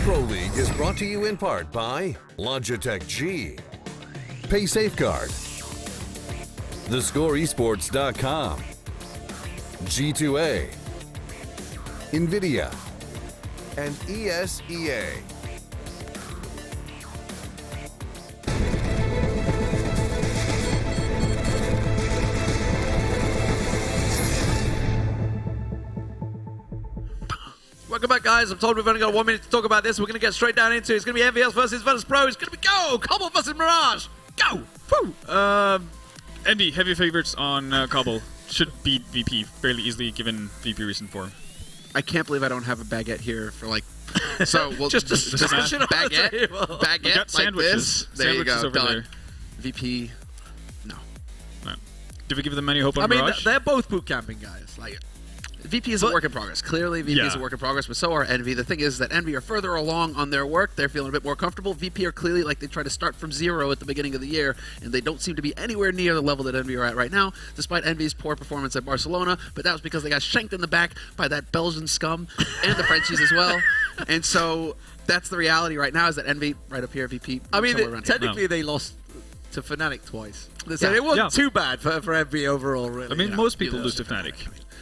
Pro League is brought to you in part by Logitech G, Pay Safeguard, TheScoreEsports.com, G2A, NVIDIA, and ESEA. Welcome back, guys. I'm told we've only got 1 minute to talk about this. We're going to get straight down into it. It's going to be EnVyUs versus Virtus.Pro. It's going to be go! Cobble versus Mirage. Go! Woo! Envy, heavy favorites on Cobble. Should beat VP fairly easily given VP recent form. I can't believe I don't have a baguette here for like. So we'll just baguette like sandwiches. this. There you Sandwiches go. over Done. there. VP. No. Do we give them any hope on I mean, Mirage? they're both boot camping guys. Like VP is a work in progress. Clearly, VP is a work in progress, but so are Envy. The thing is that Envy are further along on their work. They're feeling a bit more comfortable. VP are clearly like they try to start from zero at the beginning of the year, and they don't seem to be anywhere near the level that Envy are at right now, despite Envy's poor performance at Barcelona. But that was because they got shanked in the back by that Belgian scum and the Frenchies as well. And so that's the reality right now, is that Envy right up here, VP. I mean, somewhere around here. technically they lost to Fnatic twice. So it wasn't too bad for Envy overall, really. I mean, most people lose to Fnatic.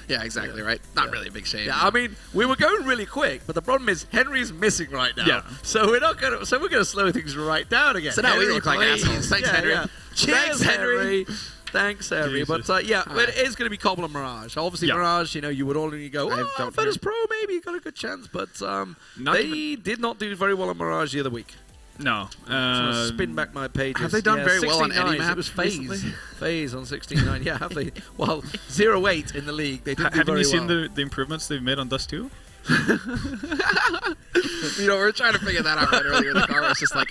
Yeah, exactly, right? Not really a big shame. Yeah, I mean, we were going really quick, but the problem is Henry's missing right now. Yeah. So we're not going to. So we're going to slow things right down again. So now we Henry, look like please. assholes. Thanks, Henry. Cheers, Thanks, Henry. Thanks, Henry. Jesus. But but it is going to be Cobble and Mirage. Obviously, Mirage, you know, you would only go, oh, Virtus.Pro, maybe you got a good chance. But they did not do very well on Mirage the other week. No. Spin back my pages. Have they done very well on any map? It was FaZe. FaZe on 16-9. Yeah, have they? Well, 0-8 in the league. They didn't do Haven't very you seen well. the improvements they've made on Dust 2? You know, we were trying to figure that out right earlier in the car. It's just like,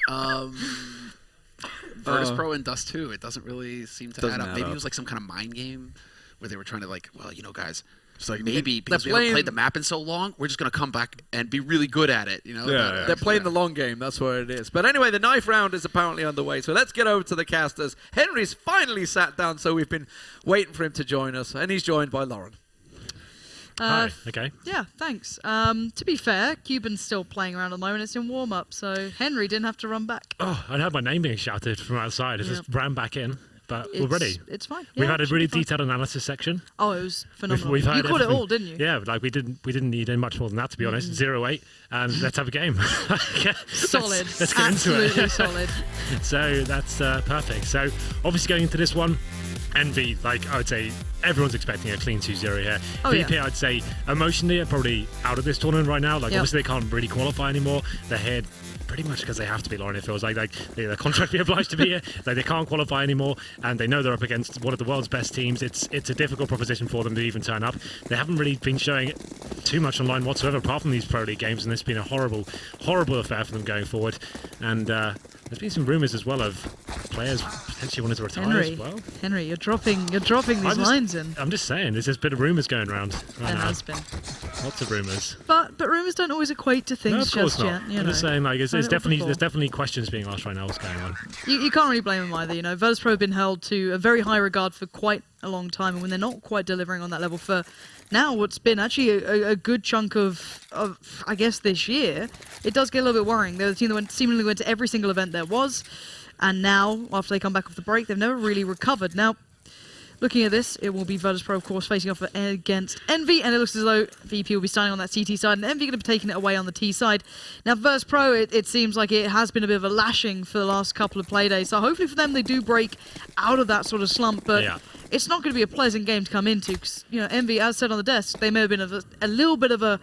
Virtus.Pro and Dust 2. It doesn't really seem to add up. Maybe it was like some kind of mind game where they were trying to like, well, you know, guys, it's like maybe because we haven't played the map in so long, we're just going to come back and be really good at it. You know, They're playing the long game. That's what it is. But anyway, the knife round is apparently underway. So let's get over to the casters. Henry's finally sat down, so we've been waiting for him to join us, and he's joined by Lauren. Hi. Okay. Yeah, thanks. To be fair, Cuban's still playing around at the moment. It's in warm-up, so Henry didn't have to run back. Oh, I heard my name being shouted from outside. I just ran back in, but we're ready. It's fine. We Yeah, had a really detailed analysis section. Oh, it was phenomenal. You caught it all, didn't you? Yeah, like we didn't need any much more than that, to be honest. 0-8, and let's have a game. Solid. Let's get into it. Absolutely solid. So that's perfect. So obviously going into this one, Envy, like I would say, everyone's expecting a clean 2-0 here. Oh, VP, yeah. I'd say, emotionally are probably out of this tournament right now. Like, obviously they can't really qualify anymore. They're here pretty much because they have to be, Lauren. It feels like they're contractually obliged to be here. Like, they can't qualify anymore, and they know they're up against one of the world's best teams. It's a difficult proposition for them to even turn up. They haven't really been showing too much online whatsoever, apart from these Pro League games, and it's been a horrible, horrible affair for them going forward. And there's been some rumours as well of players potentially wanting to retire as well. Henry, you're dropping these lines in. I'm just saying, there's a bit of rumours going around. There has been. Lots of rumours. But rumours don't always equate to things just yet. You I'm know. just saying, like, there's There's definitely questions being asked right now. What's going on? You can't really blame them either. You know, Virtus.Pro have been held to a very high regard for quite a long time, and when they're not quite delivering on that level for now, what's been actually a good chunk of I guess this year, it does get a little bit worrying. They're the team that seemingly went to every single event there was, and now after they come back off the break, they've never really recovered. Now, looking at this, it will be Virtus.Pro, of course, facing off against Envy, and it looks as though VP will be starting on that CT side, and Envy going to be taking it away on the T side. Now, Virtus.Pro, it seems like it has been a bit of a lashing for the last couple of play days, so hopefully for them they do break out of that sort of slump, but it's not going to be a pleasant game to come into, because, you know, Envy, as said on the desk, they may have been a little bit of a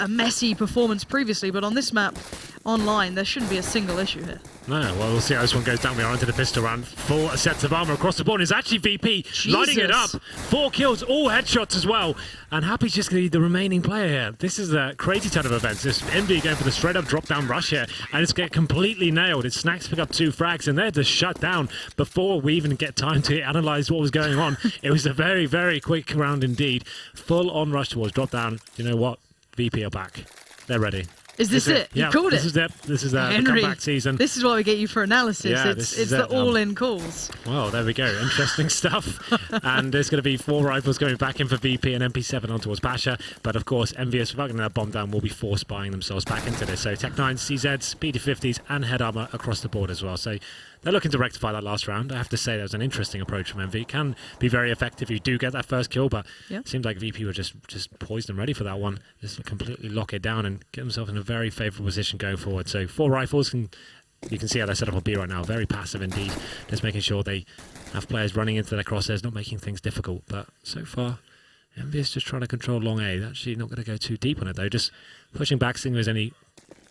messy performance previously, but on this map, online, there shouldn't be a single issue here. No, well, we'll see how this one goes down. We are into the pistol round. 4 sets of armor across the board. It's actually VP lighting it up. 4 kills, all headshots as well. And Happy's just going to be the remaining player here. This is a crazy turn of events. This Envy going for the straight up drop down rush here. And it's get completely nailed. It's Snacks pick up 2 frags and they're just shut down before we even get time to analyze what was going on. It was a very, very quick round indeed. Full on rush towards drop down. You know what? VP are back. They're ready. Is this it? You Yeah, called this it. is it. This is the Henry, Comeback season. this is why we get you for analysis. Yeah, it's this is the it. all-in calls. Well, there we go. Interesting stuff. And there's going to be 4 rifles going back in for VP and MP7 on towards Pasha. But of course, EnVyUs, without getting that bomb down, will be forced buying themselves back into this. So Tech-9s, CZs, PD50s, and head armor across the board as well. So they're looking to rectify that last round. I have to say that was an interesting approach from EnVy. Can be very effective if you do get that first kill, but it seemed like VP were just poised and ready for that one. Just completely lock it down and get themselves in a very favourable position going forward. So 4 rifles, and you can see how they're set up on B right now. Very passive indeed. Just making sure they have players running into their crosshairs, not making things difficult. But so far, EnVyUs just trying to control long A. Actually not going to go too deep on it though. Just pushing back, seeing if there's any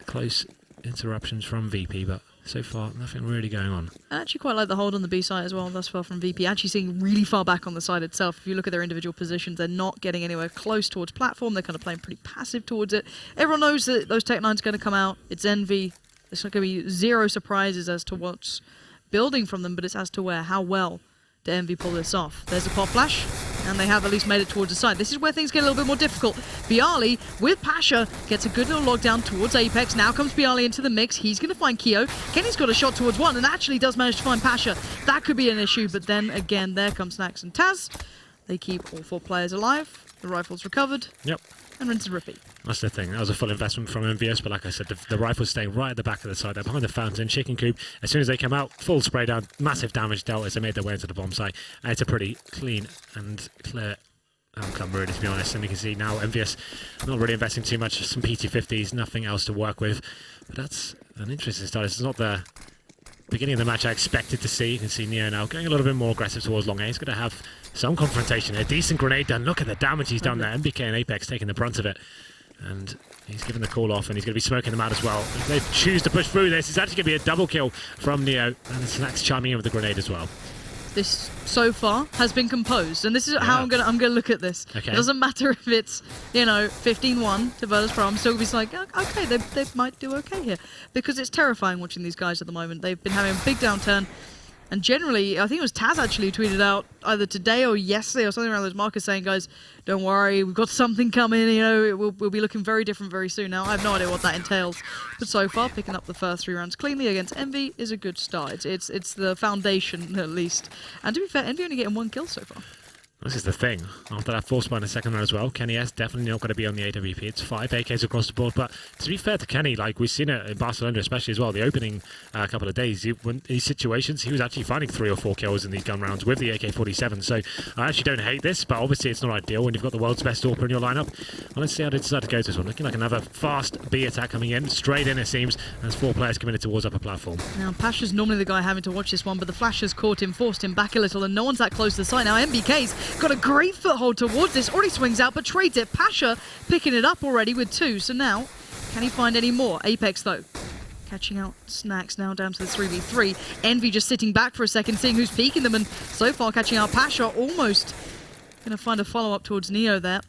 close interruptions from VP, but so far, nothing really going on. I actually quite like the hold on the B side as well thus far from VP. Actually seeing really far back on the side itself. If you look at their individual positions, they're not getting anywhere close towards platform. They're kind of playing pretty passive towards it. Everyone knows that those Tech-9s are going to come out. It's EnVy. There's not going to be 0 surprises as to what's building from them, but it's as to where, how well do EnVy pull this off. There's a pop flash, and they have at least made it towards the side. This is where things get a little bit more difficult. Bialy with Pasha gets a good little lockdown towards Apex. Now comes Bialy into the mix. He's going to find Keo. Kenny's got a shot towards 1 and actually does manage to find Pasha. That could be an issue, but then again, there comes Snax and Taz. They keep all 4 players alive. The rifle's recovered. Yep. And rinse and repeat. That's the thing. That was a full investment from EnVyUs, but like I said, the rifle's staying right at the back of the side. They're behind the fountain, chicken coop. As soon as they come out, full spray down, massive damage dealt as they made their way into the bomb site. And it's a pretty clean and clear outcome, really, to be honest. And you can see now EnVyUs not really investing too much. Some PT50s, nothing else to work with. But that's an interesting start. This is not the beginning of the match I expected to see. You can see Neo now going a little bit more aggressive towards long A. He's going to have some confrontation. A decent grenade done. Look at the damage he's done there. MBK and Apex taking the brunt of it. And he's given the call off, and he's going to be smoking them out as well. If they choose to push through this, it's actually going to be a double kill from Neo. And Snax chiming in with the grenade as well. This so far has been composed, and this is how I'm gonna look at this. Okay. It doesn't matter if it's 15-1 to Virtus.Pro. I'm still like, okay, they might do okay here, because it's terrifying watching these guys at the moment. They've been having a big downturn, and generally, I think it was Taz actually who tweeted out either today or yesterday or something around those markers saying, guys, don't worry, we've got something coming. We'll be looking very different very soon. Now I have no idea what that entails, but so far picking up the first 3 rounds cleanly against EnVy is a good start. It's the foundation at least. And to be fair, EnVy only getting 1 kill so far. This is the thing. After that force by in the second round as well, Kenny S definitely not going to be on the AWP. It's 5 AKs across the board. But to be fair to Kenny, like we've seen it in Barcelona especially as well, the opening couple of days, in these situations, he was actually finding 3 or 4 kills in these gun rounds with the AK-47. So I actually don't hate this, but obviously it's not ideal when you've got the world's best AWP in your lineup. Well, let's see how they decide to go to this one. Looking like another fast B attack coming in, straight in it seems. There's 4 players committed towards upper platform. Now Pasha's normally the guy having to watch this one, but the flash has caught him, forced him back a little, and no one's that close to the site. Now MBK's got a great foothold towards this, already swings out but trades it. Pasha picking it up already with 2, so now can he find any more? Apex though catching out Snax now down to the 3v3. EnVy just sitting back for a second, seeing who's peeking them, and so far catching out Pasha. Almost gonna find a follow-up towards Neo there.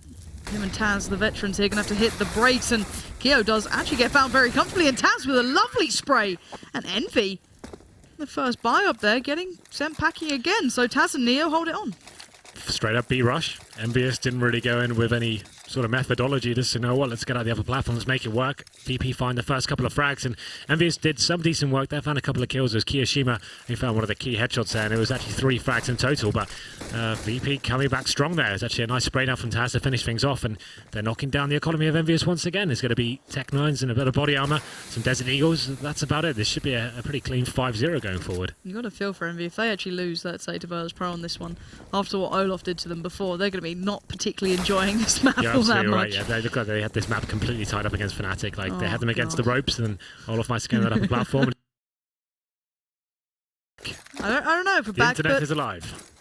Him and Taz, the veterans here, gonna have to hit the brakes, and Keo does actually get found very comfortably, and Taz with a lovely spray, and EnVy the first buy up there getting sent packing again, so Taz and Neo hold it on. Straight up B rush. EnVyUs didn't really go in with any sort of methodology, just to know what, let's get out the upper platform, let's make it work. VP find the first couple of frags, and EnVyUs did some decent work there, found a couple of kills. There's Kiyoshima, he found one of the key headshots there, and it was actually 3 frags in total, but VP coming back strong there. It's actually a nice spray down from Taz to finish things off, and they're knocking down the economy of EnVyUs once again. There's going to be Tech-9s and a bit of body armor, some Desert Eagles, that's about it. This should be a pretty clean 5-0 going forward. You got to feel for EnVy. If they actually lose, let's say, to Virtus.Pro on this one, after what Olaf did to them before, they're going to be not particularly enjoying this map all that much. Right, yeah. They look like they had this map completely tied up against Fnatic. Like they had them against the ropes, and then Olaf might get that upper platform. I don't know if we're The back, internet but is alive.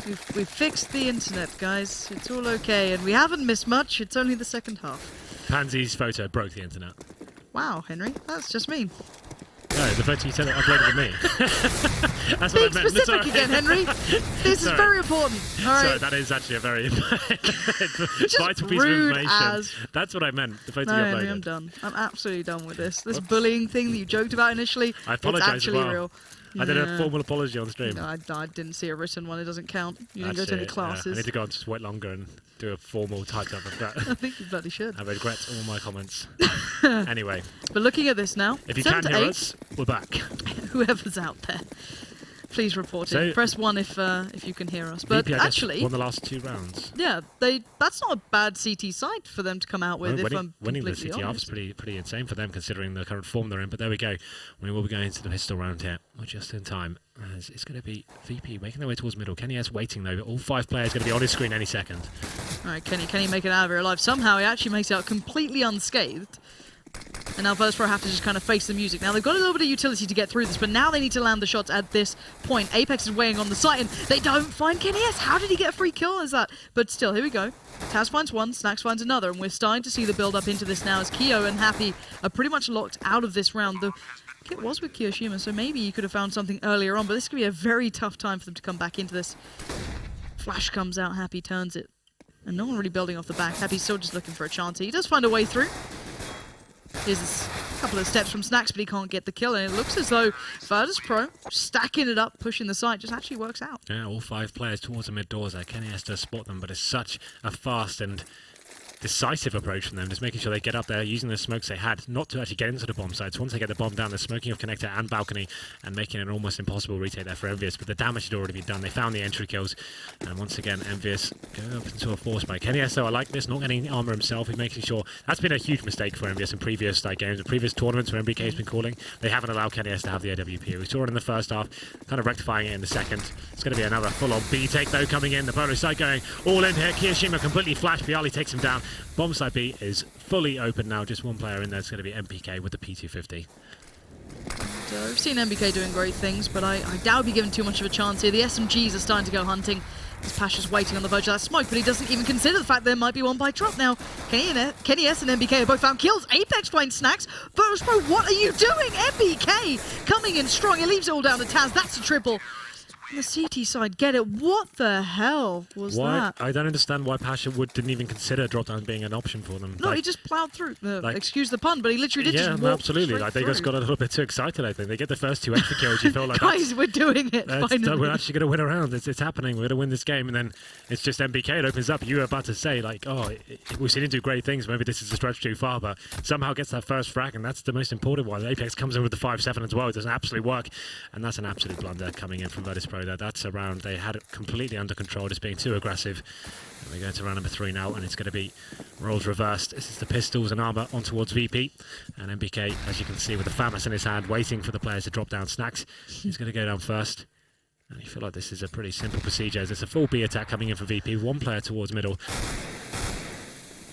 we've fixed the internet, guys. It's all okay, and we haven't missed much. It's only the second half. Pansy's photo broke the internet. Wow, Henry, that's just mean. No, the photo you said uploaded to me. That's Being what I meant. specific Sorry. again, Henry. This is Sorry. very important. All right. Sorry, that is actually a very vital piece of rude information. as- That's what I meant. The photo No, you Henry, uploaded. I'm done. I'm absolutely done with this. This bullying thing that you joked about initially, I it's apologise as actually well. real. I did a Yeah. formal apology on stream. No, I didn't see a written one. It doesn't count. You didn't go That's to any it, yeah. classes. I need to go on to Sweat Longer and do a formal typed up of I that. think you bloody should. I regret all my comments. Anyway, But looking at this now, if you 7 can to hear 8, us, we're back. whoever's out there, please report So- it. Press 1 if you can hear us. But VP, I guess, actually, won the last 2 rounds. yeah, that's not a bad CT site for them to come out with. If I'm winning the completely CT half is honest. pretty insane for them considering the current form they're in. But there we go. We will be going into the pistol round here. We're just in time. As it's going to be VP making their way towards middle. Kenny S waiting though. All 5 players going to be on his screen any second. All right, can he make it out of here alive? Somehow he actually makes it out completely unscathed. And now Virtus.Pro have to just kind of face the music. Now they've got a little bit of utility to get through this, but now they need to land the shots at this point. Apex is weighing on the site, and they don't find Kenny S. How did he get a free kill as that? But still, here we go. Taz finds one, Snacks finds another, and we're starting to see the build up into this now as Kyo and Happy are pretty much locked out of this round. The kit was with Kiyoshima, so maybe you could have found something earlier on, but this could be a very tough time for them to come back into this. Flash comes out, Happy turns it. And no one really building off the back. Happy's still just looking for a chance. He does find a way through. Here's a couple of steps from Snacks, but he can't get the kill. And it looks as though Virtus.Pro stacking it up, pushing the site, just actually works out. Yeah, all 5 players towards the mid doors there. Kenny has to spot them, but it's such a fast and decisive approach from them, just making sure they get up there using the smokes they had, not to actually get into the bomb sites. Once they get the bomb down, they're smoking off connector and balcony and making it an almost impossible retake there for EnVyUs, but the damage had already been done. They found the entry kills, and once again, EnVyUs going up into a force by Kenny S. I like this, not getting armor himself. He's making sure that's been a huge mistake for EnVyUs in previous games, in previous tournaments where MBK has been calling. They haven't allowed Kenny S to have the AWP. We saw it in the first half, kind of rectifying it in the second. It's going to be another full-on B take though coming in. The Polo side going all in here. Kiyoshima completely flashed. Bialy takes him down. Bomb side B is fully open now. Just one player in there. It's going to be MPK with the P250. We've seen MBK doing great things, but I doubt he'll be given too much of a chance here. The SMGs are starting to go hunting. As Pasha's waiting on the verge of that smoke, but he doesn't even consider the fact there might be one by drop now. Kenny S and MBK have both found kills. Apex finds Snacks. Virtus.Pro, what are you doing? MBK coming in strong. He leaves it all down to Taz. That's a triple. On the CT side, get it. What the hell was that? I don't understand why Pasha didn't even consider drop down being an option for them. No, he just plowed through. Excuse the pun, but he literally did yeah, just no, walk absolutely. straight They just through. got a little bit too excited, I think. They get the first 2 extra kills. You feel like Guys, we're doing it, finally. we're actually going to win a round. It's happening. We're going to win this game. And then it's just MBK. It opens up. You were about to say, like, we've seen him do great things. Maybe this is a stretch too far, but somehow gets that first frag, and that's the most important one. Apex comes in with the 5-7 as well. It doesn't absolutely work. And that's an absolute blunder coming in from Virtus.Pro there. That's a round they had it completely under control, just being too aggressive. And we're going to round number 3 now, and it's going to be roles reversed. This is the pistols and armor on towards VP. And MBK, as you can see, with the FAMAS in his hand, waiting for the players to drop down. Snacks, he's going to go down first. And you feel like this is a pretty simple procedure. There's a full B attack coming in for VP, 1 player towards middle.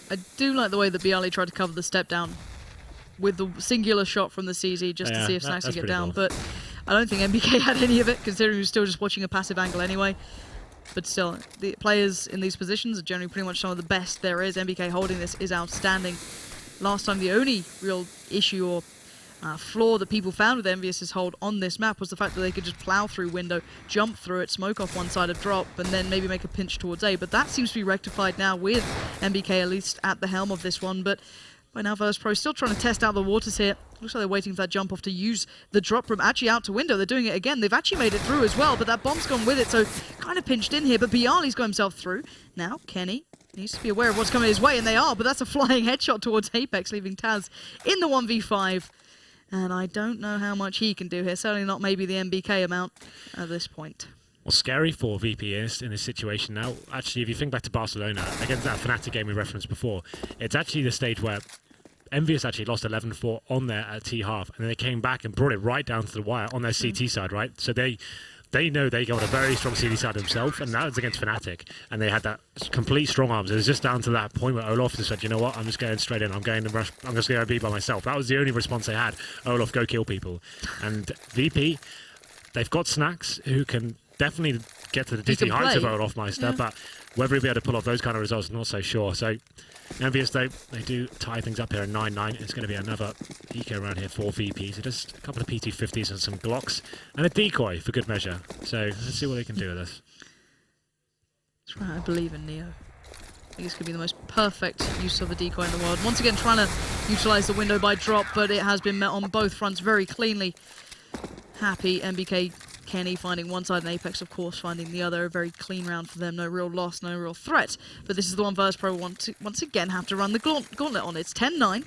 I do like the way that Bialy tried to cover the step down with the singular shot from the CZ just to see if Snacks could get down. Cool. But I don't think MBK had any of it, considering he was still just watching a passive angle anyway. But still, the players in these positions are generally pretty much some of the best there is. MBK holding this is outstanding. Last time, the only real issue or flaw that people found with EnVyUs' hold on this map was the fact that they could just plow through window, jump through it, smoke off one side of drop, and then maybe make a pinch towards A. But that seems to be rectified now with MBK at least at the helm of this one. But by now, Virtus.Pro still trying to test out the waters here. Looks like they're waiting for that jump off to use the drop room actually out to window. They're doing it again. They've actually made it through as well, but that bomb's gone with it, so kind of pinched in here. But Bialy's got himself through. Now, Kenny needs to be aware of what's coming his way, and they are, but that's a flying headshot towards Apex, leaving Taz in the 1v5. And I don't know how much he can do here. Certainly not maybe the MBK amount at this point. Well, scary for VP is in this situation now. Actually, if you think back to Barcelona, against that Fnatic game we referenced before, it's actually the stage where EnVyUs actually lost 11-4 on there at T-half, and then they came back and brought it right down to the wire on their CT side, right? So they know they got a very strong CT side themselves, and that was against Fnatic, and they had that complete strong arms. It was just down to that point where Olaf just said, you know what, I'm just going straight in. I'm going to rush. I'm just going to be by myself. That was the only response they had. Olaf, go kill people. And VP, they've got Snacks who can definitely get to the dizzy heights of Olofmeister, but whether he'll be able to pull off those kind of results, I'm not so sure. So EnVyUs, though, they do tie things up here at 9-9. It's going to be another eco around here for VP. So just a couple of PT50s and some Glocks and a decoy for good measure. So let's see what they can do with this. That's right, I believe in Neo. I think it's going to be the most perfect use of a decoy in the world. Once again, trying to utilize the window by drop, but it has been met on both fronts very cleanly. Happy MBK Kenny finding one side and Apex, of course, finding the other. A very clean round for them. No real loss, no real threat. But this is the one Virtus.Pro want to once again have to run the gauntlet on. It's 10-9.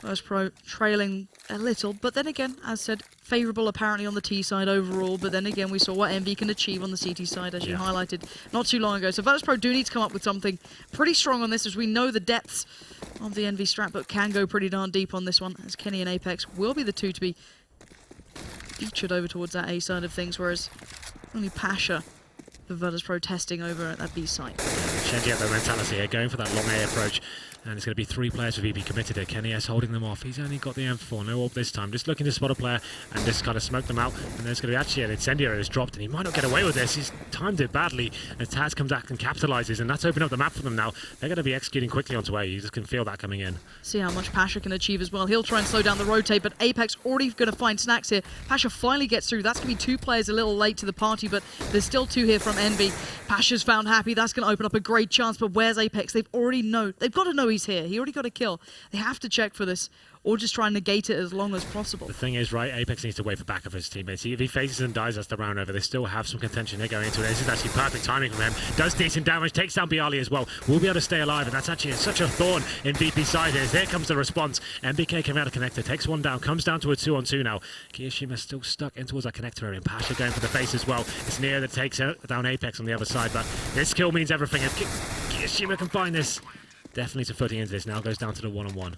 Virtus.Pro trailing a little, but then again, as said, favourable apparently on the T side overall, but then again we saw what EnVy can achieve on the CT side, as you highlighted not too long ago. So Virtus.Pro do need to come up with something pretty strong on this, as we know the depths of the EnVy strat, but can go pretty darn deep on this one, as Kenny and Apex will be the two to be featured over towards that A side of things, whereas only Pasha, the Virtus.Pro testing over at that B side. Changing up their mentality here, going for that long A approach. And it's going to be 3 players for VP committed here. Kenny S holding them off. He's only got the M4, no AWP this time. Just looking to spot a player and just kind of smoke them out. And there's going to be actually an incendiary that's dropped, and he might not get away with this. He's timed it badly as Taz comes back and capitalizes, and that's opened up the map for them now. They're going to be executing quickly onto A. You just can feel that coming in. See how much Pasha can achieve as well. He'll try and slow down the rotate, but Apex already going to find Snacks here. Pasha finally gets through. That's going to be 2 players a little late to the party, but there's still 2 here from EnVy. Pasha's found Happy. That's going to open up a great chance, but where's Apex? They've got to know he's here. He already got a kill. They have to check for this, or just try and negate it as long as possible. The thing is, right, Apex needs to wait for back of his teammates. If he faces and dies, that's the round over. They still have some contention here going into it. This is actually perfect timing from him. Does decent damage, takes down Bialy as well. Will be able to stay alive, and that's actually such a thorn in VP side here. There comes the response. MBK came out of connector, takes one down, comes down to a 2-on-2 now. Kiyoshima's still stuck in towards that connector area, and Pasha going for the face as well. It's Neo that takes down Apex on the other side, but this kill means everything. If Kiyoshima can find this, definitely some footing into this. Now goes down to the 1-on-1.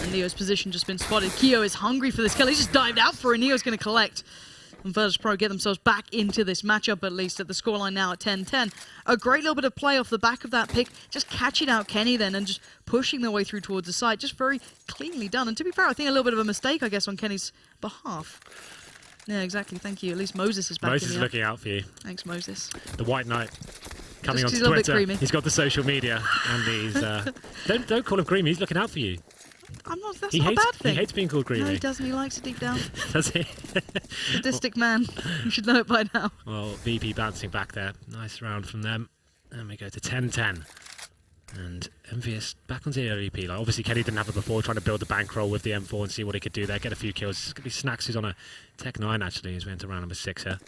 And Neo's position just been spotted. Kyo is hungry for this kill. He's just dived out for it. Neo's going to collect. And Virtus.Pro get themselves back into this matchup, at least at the scoreline now at 10-10. A great little bit of play off the back of that pick, just catching out Kenny then and just pushing their way through towards the side. Just very cleanly done. And to be fair, I think a little bit of a mistake, I guess, on Kenny's behalf. Yeah, exactly. Thank you. At least Moses is back. Moses is looking out for you. Thanks, Moses. The White Knight. Coming Just, on Twitter, he's got the social media, and he's don't call him Creamy. He's looking out for you. I'm not. That's not a bad thing. He hates being called Creamy. No, he doesn't. He likes it deep down. Does he? Sadistic man. You should know it by now. Well, VP bouncing back there. Nice round from them, and we go to 10-10. And EnVyUs back onto the MVP. Like, obviously, Kenny didn't have it before, trying to build the bankroll with the M4 and see what he could do there, get a few kills. It's going to be Snacks, who's on a Tech 9 actually, who's went to round number 6 here.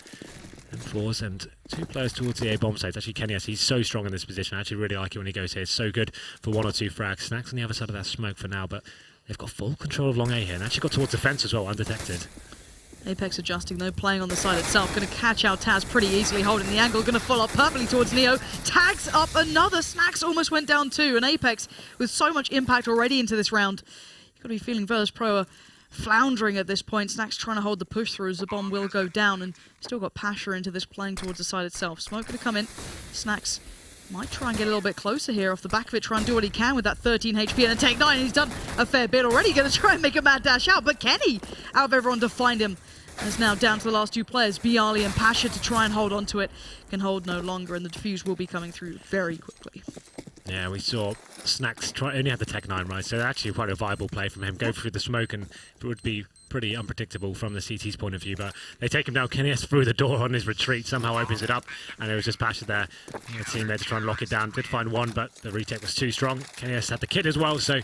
M4s and 2 players towards the A bomb site. Actually, Kenny, he's so strong in this position. I actually really like it when he goes here. It's so good for 1 or 2 frags. Snacks on the other side of that smoke for now, but they've got full control of long A here, and actually got towards the fence as well, undetected. Apex adjusting though, playing on the side itself. Going to catch out Taz pretty easily, holding the angle. Going to follow up perfectly towards Neo. Tags up another. Snacks almost went down too. And Apex, with so much impact already into this round, you've got to be feeling Virtus.Pro are floundering at this point. Snacks trying to hold the push through as the bomb will go down. And still got Pasha into this, playing towards the side itself. Smoke going to come in. Snacks might try and get a little bit closer here off the back of it, try and do what he can with that 13 HP and a take 9. He's done a fair bit already. Going to try and make a mad dash out, but Kenny, out of everyone to find him, is now down to the last 2 players, Bialy and Pasha, to try and hold on to it. Can hold no longer, and the defuse will be coming through very quickly. Yeah, we saw Snacks only had the Tech 9, right? So actually quite a viable play from him. Go through the smoke, and it would be pretty unpredictable from the CT's point of view, but they take him down. Kenny S through the door on his retreat, somehow opens it up, and it was just Pasha there. The team there to try and lock it down. Did find one, but the retake was too strong. Kenny S had the kit as well, so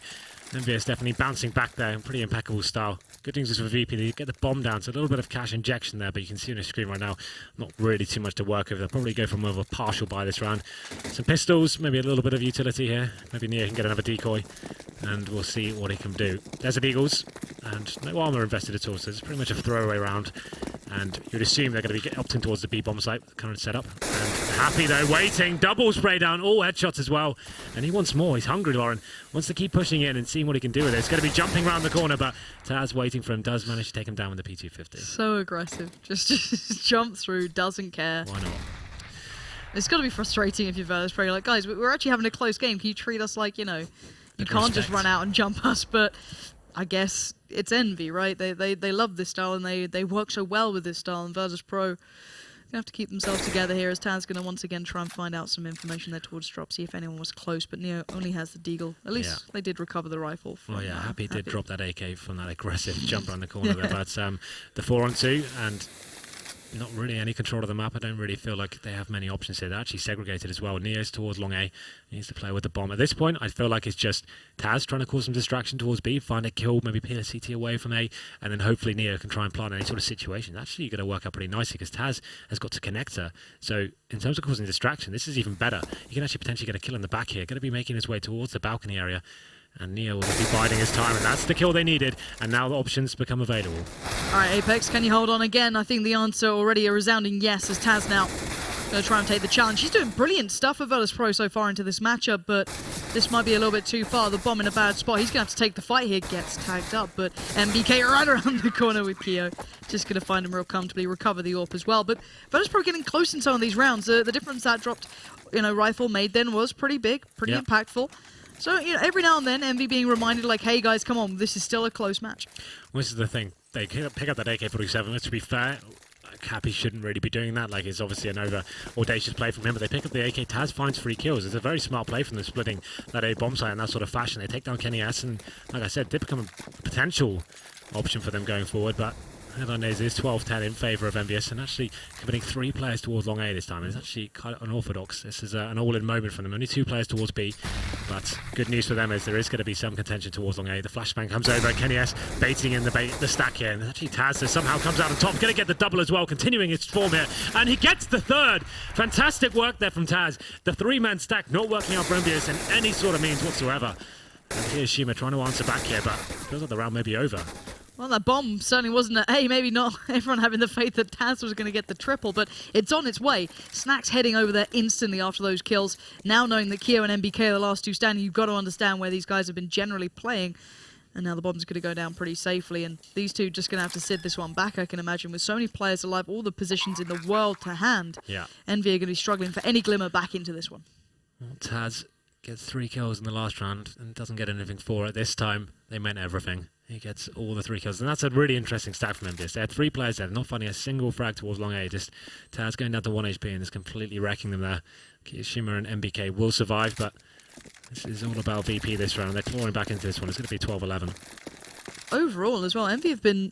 EnVyUs definitely bouncing back there in pretty impeccable style. Good things is for VP, they get the bomb down, so a little bit of cash injection there, but you can see on the screen right now, not really too much to work with. They'll probably go for more of a partial buy this round. Some pistols, maybe a little bit of utility here. Maybe Neo can get another decoy, and we'll see what he can do. Desert Eagles, and no armor invested at all, so it's pretty much a throwaway round. And you'd assume they're going to be opting towards the B bomb site, the current setup. And Happy though, waiting, double spray down, all headshots as well. And he wants more, he's hungry, Lauren. Wants to keep pushing in and seeing what he can do with it. It's going to be jumping around the corner, but Taz waiting for him, does manage to take him down with the P250. So aggressive, just jump through, doesn't care. Why not? It's got to be frustrating if you're Virtus.Pro. You're like, guys, we're actually having a close game. Can you treat us like, you know, you can't just run out and jump us, but I guess it's EnVy, right? They love this style, and they work so well with this style, and Virtus.Pro, Gonna have to keep themselves together here as Taz gonna once again try and find out some information there towards drop, see if anyone was close, but Neo only has the deagle. At least they did recover the rifle. Well, yeah, Happy did drop that AK from that aggressive jump around the corner there, but the 4-on-2 and not really any control of the map. I don't really feel like they have many options here. They're actually segregated as well. Neo's towards long A. He needs to play with the bomb. At this point, I feel like it's just Taz trying to cause some distraction towards B, find a kill, maybe peel a CT away from A, and then hopefully Neo can try and plant any sort of situation. It's actually going to work out pretty nicely because Taz has got to connect her. So in terms of causing distraction, this is even better. He can actually potentially get a kill in the back here. Going to be making his way towards the balcony area. And Neo will be biding his time, and that's the kill they needed, and now the options become available. All right, Apex, can you hold on again? I think the answer already a resounding yes, as Taz now going to try and take the challenge. He's doing brilliant stuff with Virtus.Pro so far into this matchup, but this might be a little bit too far. The bomb in a bad spot. He's going to have to take the fight here. Gets tagged up, but MBK right around the corner with Keo. Just going to find him real comfortably, recover the AWP as well. But Virtus.Pro getting close in some of these rounds. The difference that dropped, rifle made then was pretty big, pretty impactful. So, every now and then, Envy being reminded, like, hey, guys, come on, this is still a close match. Well, this is the thing. They pick up that AK-47. To be fair, Happy shouldn't really be doing that. Like, it's obviously an audacious play from him, but they pick up the AK. Taz finds 3 kills. It's a very smart play from them, splitting that A bomb site in that sort of fashion. They take down Kenny S, and, like I said, did become a potential option for them going forward, but headline is 12-10 in favour of EnVyUs, and actually committing 3 players towards long A this time. It's actually quite unorthodox. This is an all-in moment from them. Only 2 players towards B, but good news for them is there is going to be some contention towards long A. The flashbang comes over, Kenny S baiting in the stack here, and actually Taz somehow comes out on top, going to get the double as well, continuing his form here, and he gets the 3rd. Fantastic work there from Taz. The 3-man stack not working out for EnVyUs in any sort of means whatsoever. And here's Shima trying to answer back here, but feels like the round may be over. Well, that bomb certainly wasn't at A. Maybe not everyone having the faith that Taz was going to get the triple, but it's on its way. Snack's heading over there instantly after those kills. Now knowing that Keo and MBK are the last 2 standing, you've got to understand where these guys have been generally playing. And now the bomb's going to go down pretty safely, and these two just going to have to sit this one back, I can imagine, with so many players alive, all the positions in the world to hand. Yeah. Envy are going to be struggling for any glimmer back into this one. Well, Taz gets 3 kills in the last round and doesn't get anything for it. This time, they meant everything. He gets all the 3 kills, and that's a really interesting stat from EnVyUs. They had 3 players there, not finding a single frag towards long A. Just Taz going down to 1 HP and just completely wrecking them there. Shimmer and MBK will survive, but this is all about VP this round. They're clawing back into this one. It's going to be 12-11. Overall as well, Envy have been,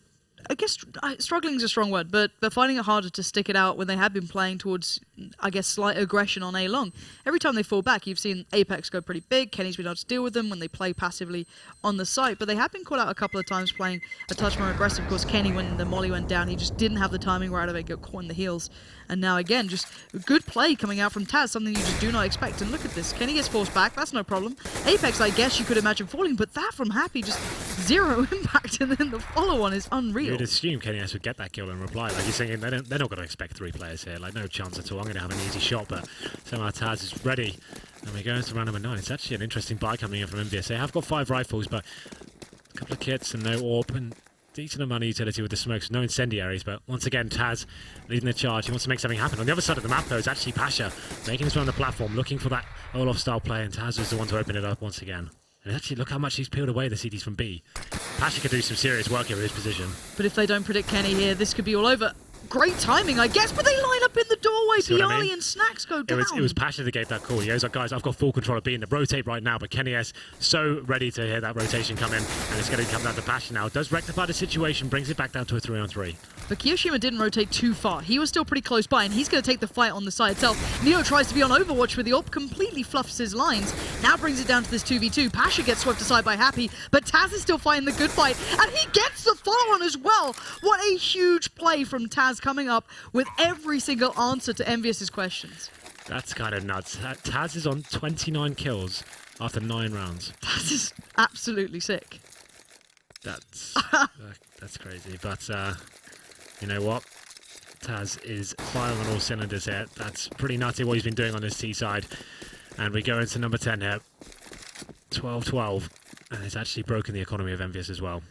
I guess, struggling is a strong word, but finding it harder to stick it out when they have been playing towards, I guess, slight aggression on A long. Every time they fall back, you've seen Apex go pretty big. Kenny's been able to deal with them when they play passively on the site, but they have been caught out a couple of times playing a touch more aggressive. Of course, Kenny, when the molly went down, he just didn't have the timing right of it, got caught in the heels. And now again, just a good play coming out from Taz, something you just do not expect. And look at this, Kenny gets forced back, that's no problem. Apex, I guess you could imagine falling, but that from Happy, just 0 impact, and then the follow-on is unreal. You'd assume Kenny S would get that kill and reply. Like, he's saying they're not going to expect 3 players here. Like, no chance at all. I'm going to have an easy shot, but somehow Taz is ready. And we go into round number 9. It's actually an interesting buy coming in from EnVyUs. They have got 5 rifles, but a couple of kits and no AWP, and decent amount of utility with the smokes, no incendiaries, but once again, Taz leading the charge. He wants to make something happen. On the other side of the map, though, is actually Pasha making his way on the platform, looking for that Olaf-style play, and Taz is the one to open it up once again. And actually, look how much he's peeled away the CDs from B. Pasha could do some serious work here with his position. But if they don't predict Kenny here, this could be all over. Great timing, I guess, but they line up in the doorway. Piali and Snacks go down. It was Pasha that gave that call. He was like, guys, I've got full control of B in the rotate right now, but Kenny S so ready to hear that rotation come in, and it's going to come down to Pasha now. Does rectify the situation, brings it back down to a 3-on-3. But Kiyoshima didn't rotate too far. He was still pretty close by, and he's going to take the fight on the side itself. Neo tries to be on Overwatch with the AWP, completely fluffs his lines. Now brings it down to this 2v2. Pasha gets swept aside by Happy, but Taz is still fighting the good fight, and he gets the follow-on as well. What a huge play from Taz coming up with every single answer to EnVyUs' questions. That's kind of nuts. Taz is on 29 kills after 9 rounds. That is absolutely sick. That's crazy, but you know what? Taz is firing on all cylinders here. That's pretty nutty what he's been doing on this T side. And we go into number 10 here. 12-12. And it's actually broken the economy of EnVyUs as well.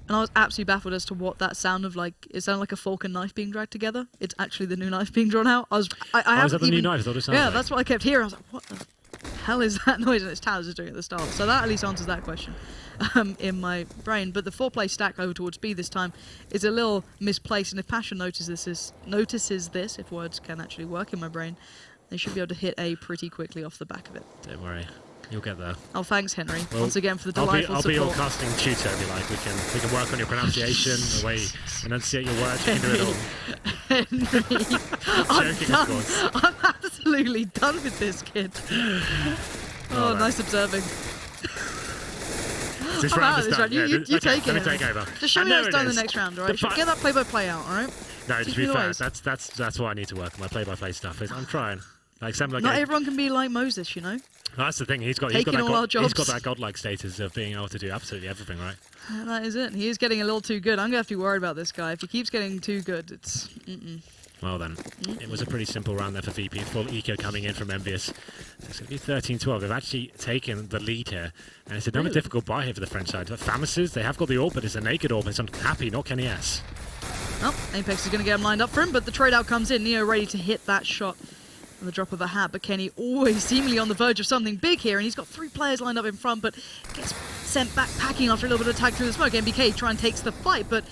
And I was absolutely baffled as to what that sounded like. It sounded like a fork and knife being dragged together. It's actually the new knife being drawn out. Is that the new knife? I thought it sounded yeah, like. that's what I kept hearing. I was like, what the hell is that noise? And it's Taz is doing it at the start. So that at least answers that question in my brain. But the 4-play stack over towards B this time is a little misplaced. And if Passion notices this, if words can actually work in my brain, they should be able to hit A pretty quickly off the back of it. Don't worry. You'll get there. Oh, thanks, Henry. Well, once again for the delightful I'll support. be your casting tutor if you like. We can work on your pronunciation, the way you enunciate your words. You can do it all. Henry, I'm Joking, done. of course. I'm absolutely done with this kid. Oh, nice observing. This I'm round out is of this done. round. You Yeah, take it. Let me take over. Just show me how it's done in the next round, all right? The Get that play-by-play out, all right? No, to Teach be me the fair, ways. that's what I need to work on. My play-by-play stuff is I'm trying. Like Not everyone can be like Moses, you know? that's the thing. He's got Taking all our jobs. that godlike status of being able to do absolutely everything, right? That is it. He is getting a little too good. I'm going to have to be worried about this guy. If he keeps getting too good, it's... Well then, it was a pretty simple round there for VP. Full eco coming in from EnVyUs. So it's going to be 13-12. They've actually taken the lead here. And it's another difficult buy here for the French side. The Famuses, they have got the AWP, but it's a naked AWP. It's unhappy, not Kenny S. Well, Apex is going to get him lined up for him, but the trade out comes in. Neo ready to hit that shot on the drop of a hat, but Kenny always seemingly on the verge of something big here, and he's got 3 players lined up in front, but gets sent back packing after a little bit of tag through the smoke. MBK try and takes the fight, but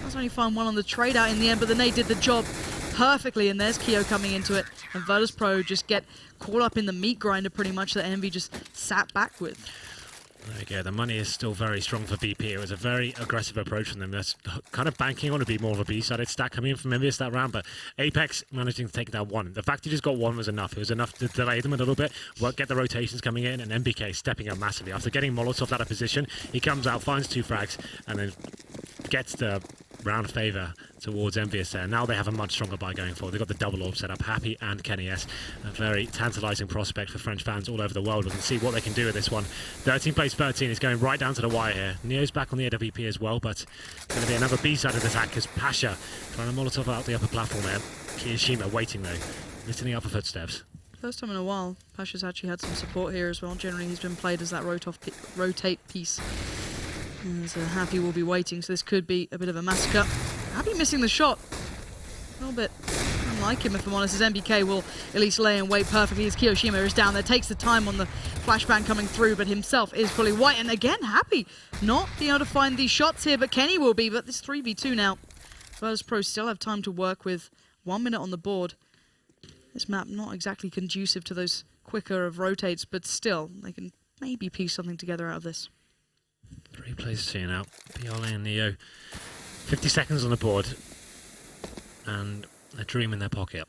does only find one on the trade out in the end, but the nade did the job perfectly, and there's Keo coming into it, and Virtus.Pro just get caught up in the meat grinder pretty much that Envy just sat back with. There we go. The money is still very strong for VP. It was a very aggressive approach from them. That's kind of banking on to be more of a B-sided stack coming in from EnVyUs that round, but Apex managing to take down one. The fact he just got one was enough. It was enough to delay them a little bit, get the rotations coming in, and MBK stepping up massively. After getting Molotov out of position, he comes out, finds 2 frags, and then gets the round of favour towards EnVyUs there. Now they have a much stronger buy going forward. They've got the double AWP set up. Happy and Kenny S. A very tantalising prospect for French fans all over the world. We can see what they can do with this one. 13 plays 13 is going right down to the wire here. Neo's back on the AWP as well, but it's going to be another B-sided attack because Pasha trying to Molotov out the upper platform there. Kiyashima waiting though, listening up for footsteps. First time in a while, Pasha's actually had some support here as well. Generally, he's been played as that rotate piece. And Happy will be waiting, so this could be a bit of a massacre. Happy missing the shot. A little bit unlike him, if I'm honest, as MBK will at least lay in wait perfectly as Kiyoshima is down there. Takes the time on the flashbang coming through, but himself is fully white. And again, Happy not being able to find these shots here, but Kenny will be. But this 3v2 now. Virtus.Pro still have time to work with. 1 minute on the board. This map not exactly conducive to those quicker of rotates, but still, they can maybe piece something together out of this. 3 plays 2 now. Biale and Neo. 50 seconds on the board. And a dream in their pocket.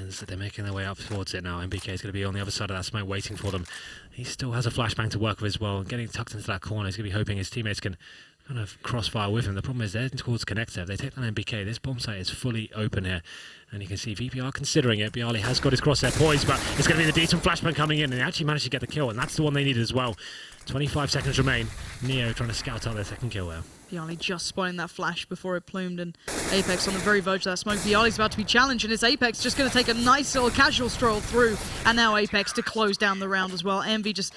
As they're making their way up towards it now. MBK is going to be on the other side of that smoke waiting for them. He still has a flashbang to work with as well. Getting tucked into that corner. He's going to be hoping his teammates can kind of crossfire with him. The problem is they're towards connector. If they take down MBK, this bomb site is fully open here. And you can see VP are considering it. Biale has got his crosshair poised, but it's going to be the decent flashbang coming in. And they actually managed to get the kill. And that's the one they needed as well. 25 seconds remain. Neo trying to scout out their second kill there. Biale just spotting that flash before it plumed, and Apex on the very verge of that smoke. Biale's about to be challenged, and it's Apex just going to take a nice little casual stroll through, and now Apex to close down the round as well. Envy just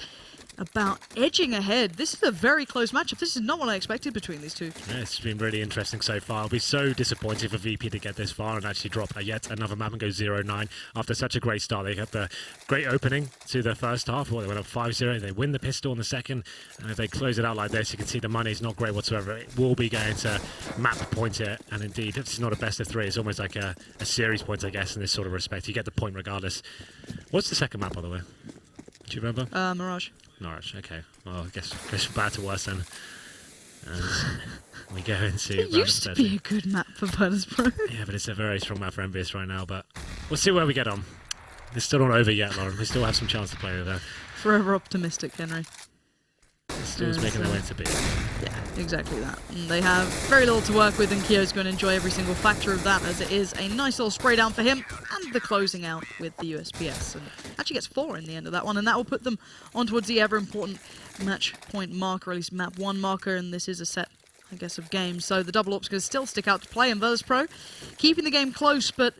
about edging ahead. This is a very close matchup. This is not what I expected between these two. Yeah, it's been really interesting so far. I'll be so disappointed for VP to get this far and actually drop yet another map and go 0-9 after such a great start. They had the great opening to the first half. Well, they went up 5-0. They win the pistol in the second. And if they close it out like this, you can see the money is not great whatsoever. It will be going to map points here. And indeed, it's not a best of 3. It's almost like a series point, I guess, in this sort of respect. You get the point regardless. What's the second map, by the way? Do you remember? Mirage. Norwich, okay. Well, I guess from bad to worse then. And we go into It used to be a good map for Virtus.Pro. Yeah, but it's a very strong map for EnVyUs right now, but we'll see where we get on. It's still not over yet, Lauren. We still have some chance to play with her. Forever optimistic, Henry. Still making their way to B. Yeah, exactly that. And they have very little to work with, and Kyo's going to enjoy every single factor of that, as it is a nice little spray down for him, and the closing out with the USPS. And actually gets 4 in the end of that one, and that will put them on towards the ever-important match point marker, or at least map 1 marker, and this is a set, I guess, of games. So the double AWP's going to still stick out to play, and Virtus.Pro keeping the game close, but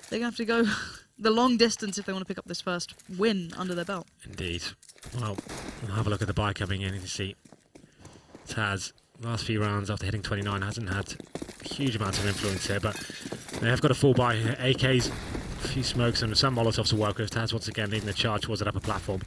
they're going to have to go the long distance if they want to pick up this first win under their belt. Indeed. Well, we'll have a look at the buy coming in. You can see Taz, last few rounds after hitting 29, hasn't had huge amounts of influence here, but they have got a full buy here. AK's A few smokes and some Molotovs to work with. Taz once again leading the charge towards that upper platform.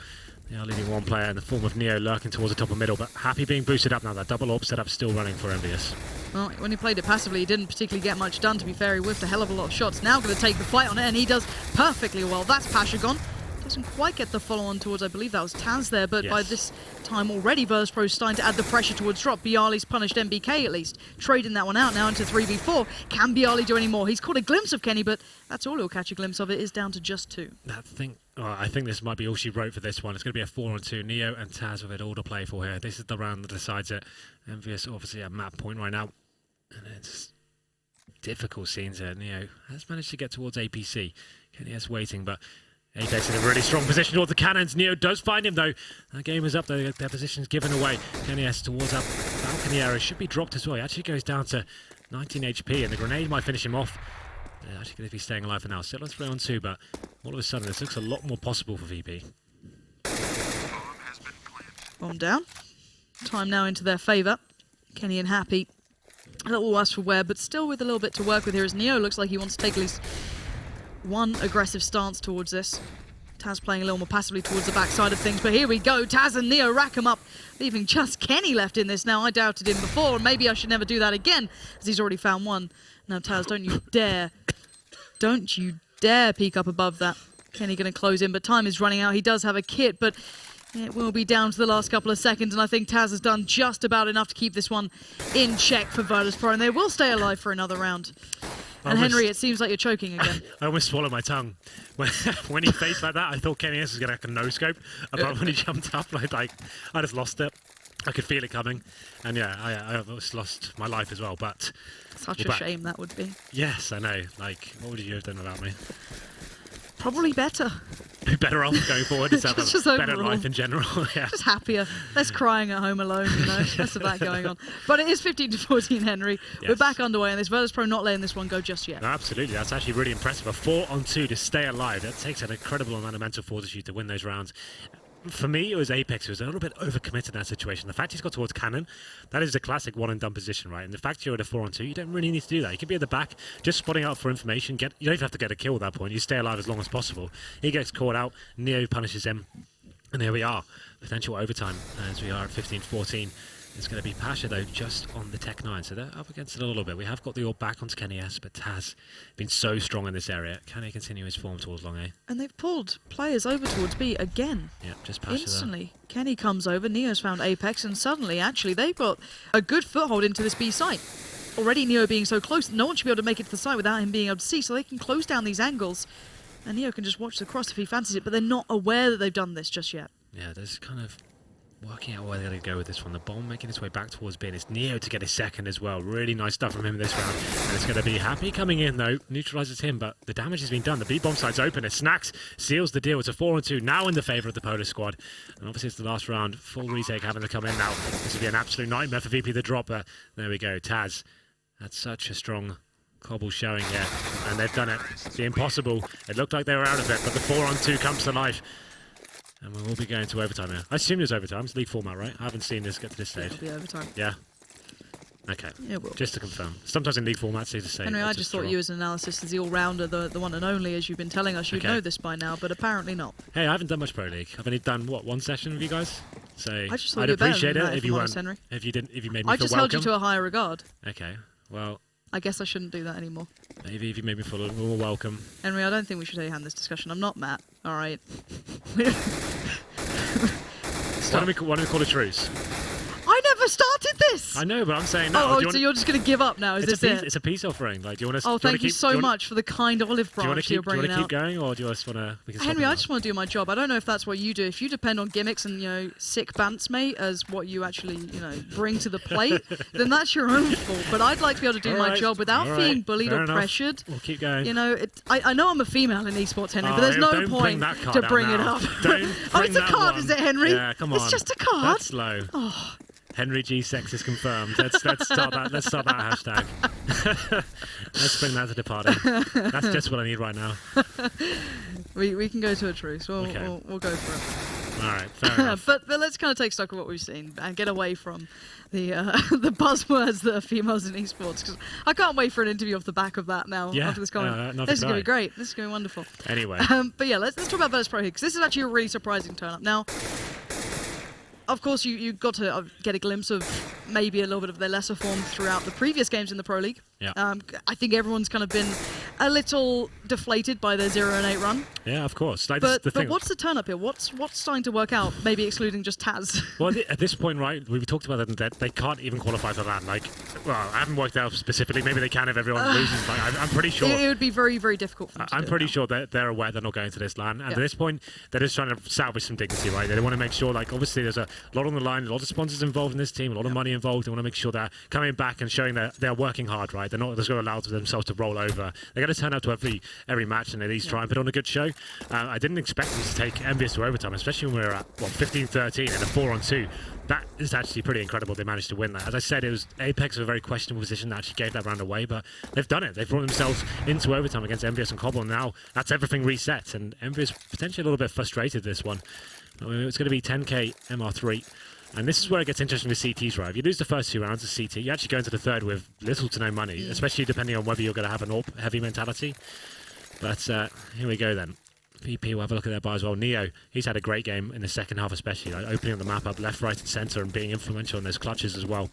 They are leading one player in the form of Neo lurking towards the top of middle, but Happy being boosted up now. That double AWP setup still running for EnVyUs. Well, when he played it passively, he didn't particularly get much done, to be fair. He whiffed a hell of a lot of shots. Now going to take the fight on it, and he does perfectly well. That's Pashagon. Doesn't quite get the follow-on towards, I believe that was Taz there, but by this time already, Virtus.Pro is starting to add the pressure towards drop. Bialy's punished MBK at least, trading that one out now into 3v4. Can Bialy do any more? He's caught a glimpse of Kenny, but that's all he'll catch a glimpse of. It is down to just 2. I think this might be all she wrote for this one. It's going to be a 4-on-2. Neo and Taz with it all to play for here. This is the round that decides it. EnVyUs obviously at map point right now, and it's difficult scenes here. Neo has managed to get towards APC. Kenny is waiting, but Apex in a really strong position towards the cannons. Neo does find him though. That game is up though. Their position's given away. Kenny S towards that balcony area. Should be dropped as well. He actually goes down to 19 HP and the grenade might finish him off. They're actually going to be staying alive for now. Still on 3-on-2, but all of a sudden this looks a lot more possible for VP. Bomb down. Time now into their favour. Kenny and Happy a little worse for wear, but still with a little bit to work with here as Neo looks like he wants to take at least one aggressive stance towards this. Taz playing a little more passively towards the backside of things, but here we go. Taz and Neo rack him up, leaving just Kenny left in this now. I doubted him before, and maybe I should never do that again, as he's already found one. Now, Taz, don't you dare peek up above that. Kenny going to close in, but time is running out. He does have a kit, but it will be down to the last couple of seconds, and I think Taz has done just about enough to keep this one in check for Virtus.Pro, and they will stay alive for another round. And Henry, it seems like you're choking again. I almost swallowed my tongue. When he faced like that, I thought Kenny S was going to no-scope. But when he jumped up, I just lost it. I could feel it coming. And yeah, I almost lost my life as well. But such a shame that would be. Yes, I know. What would you have done without me? Probably better. Be better off going forward. Just have a better overall. life in general. Yeah. Just happier. Less crying at home alone, you know. Less of that going on. But it is 15-14, Henry. Yes. We're back underway, and this Virtus.Pro not letting this one go just yet. No, absolutely. That's actually really impressive. A 4-on-2 to stay alive. That takes an incredible amount of mental fortitude to win those rounds. For me, it was Apex who was a little bit overcommitted in that situation. The fact he's got towards cannon, that is a classic one-and-done position, right? And the fact you're at a 4-on-2, you don't really need to do that. You can be at the back, just spotting out for information. You don't even have to get a kill at that point. You stay alive as long as possible. He gets caught out. Neo punishes him. And there we are. Potential overtime as we are at 15-14. It's going to be Pasha, though, just on the Tech 9. So they're up against it a little bit. We have got the AWP back onto Kenny S, but Taz been so strong in this area. Can he continue his form towards long A? And they've pulled players over towards B again. Yeah, just Pasha instantly. There. Kenny comes over, Neo's found Apex, and suddenly, actually, they've got a good foothold into this B site. Already Neo being so close, no one should be able to make it to the site without him being able to see, so they can close down these angles. And Neo can just watch the cross if he fancies it, but they're not aware that they've done this just yet. Yeah, there's kind of working out where they're going to go with this one. The bomb making its way back towards B, and it's Neo to get his second as well. Really nice stuff from him this round. And it's going to be Happy coming in, though. Neutralizes him, but the damage has been done. The B bomb side's open. It Snacks seals the deal. It's a 4-on-2, now in the favour of the Polish squad. And obviously it's the last round. Full retake having to come in now. This will be an absolute nightmare for VP the drop. There we go. Taz. That's such a strong Cobble showing here. And they've done it. The impossible. It looked like they were out of it, but the 4-on-2 comes to life. And we will be going to overtime now. I assume there's overtime. It's league format, right? I haven't seen this get to this stage. It'll be overtime. Yeah? Okay. It will. Just to confirm. Sometimes in league formats, they just say... Henry, I just thought you as an analyst, as the all-rounder, the one and only, as you've been telling us, you'd know this by now, but apparently not. Hey, I haven't done much Pro League. I've only done, what, one session with you guys? So I just thought I'd you were appreciate better than it that, if you weren't... Henry. If you made me feel welcome. I just held you to a higher regard. Okay, well... I guess I shouldn't do that anymore. Maybe if you made me feel a little more welcome. Henry, I don't think we should hand this discussion. I'm not Matt, alright? Why don't we call a truce? I never started this! I know, but I'm saying no. Oh, so you're just going to give up now? Is this it? It's a peace offering. Like, do you want to? Oh, thank you so much for the kind olive branch you're bringing out. Do you want to keep going, or do you just want to? Henry, I just want to do my job. I don't know if that's what you do. If you depend on gimmicks and sick bants, mate, as what you actually bring to the plate, then that's your own fault. But I'd like to be able to do my job without feeling bullied or pressured. We'll keep going. I know I'm a female in esports, Henry, but there's no point to bring it up. Oh, it's a card, is it, Henry? Yeah, come on. It's just a card. That's low. Oh. Henry G sex is confirmed. Let's start that. Let's start that hashtag. Let's bring that to the party. That's just what I need right now. We can go to a truce. We'll Okay. go for it. All right, fair enough. but let's kind of take stock of what we've seen and get away from the the buzzwords that are females in esports, because I can't wait for an interview off the back of that now. Yeah, after this comment, not this is to going to be die. great. This is going to be wonderful. Anyway. But yeah, let's talk about Virtus.Pro here, because this is actually a really surprising turn up. Now, of course, you got to get a glimpse of maybe a little bit of their lesser form throughout the previous games in the Pro League. Yeah. I think everyone's kind of been a little deflated by their 0-8 run. Yeah, of course. Like, But the thing. what's the turn up here? What's starting to work out? Maybe excluding just Taz. Well, at this point, right, we talked about it, that they can't even qualify for that. Like, well, I haven't worked out specifically. Maybe they can if everyone loses. Like, I'm pretty sure. It would be very, very difficult for them to I'm do pretty it now. sure that they're aware they're not going to this LAN. And Yeah. at this point, they're just trying to salvage some dignity, right? They want to make sure, like, obviously there's a lot on the line, a lot of sponsors involved in this team, a lot of money involved. They want to make sure they're coming back and showing that they're working hard, right? They're not just going to allow themselves to roll over. They're going to turn up to every match and at least try and put on a good show. I didn't expect them to take EnVyUs to overtime, especially when we were at 15-13 in a 4-on-2. That is actually pretty incredible. They managed to win that. As I said, it was Apex in a very questionable position that actually gave that round away, but they've done it. They've brought themselves into overtime against EnVyUs and Cobble, and now that's everything reset. And EnVyUs potentially a little bit frustrated this one. It's going to be 10k MR3. And this is where it gets interesting with CTs, right? If you lose the first 2 rounds of CT, you actually go into the third with little to no money, especially depending on whether you're going to have an AWP heavy mentality. But here we go then. VP will have a look at their bar as well. Neo, he's had a great game in the second half especially, like opening the map up left, right and centre and being influential in those clutches as well.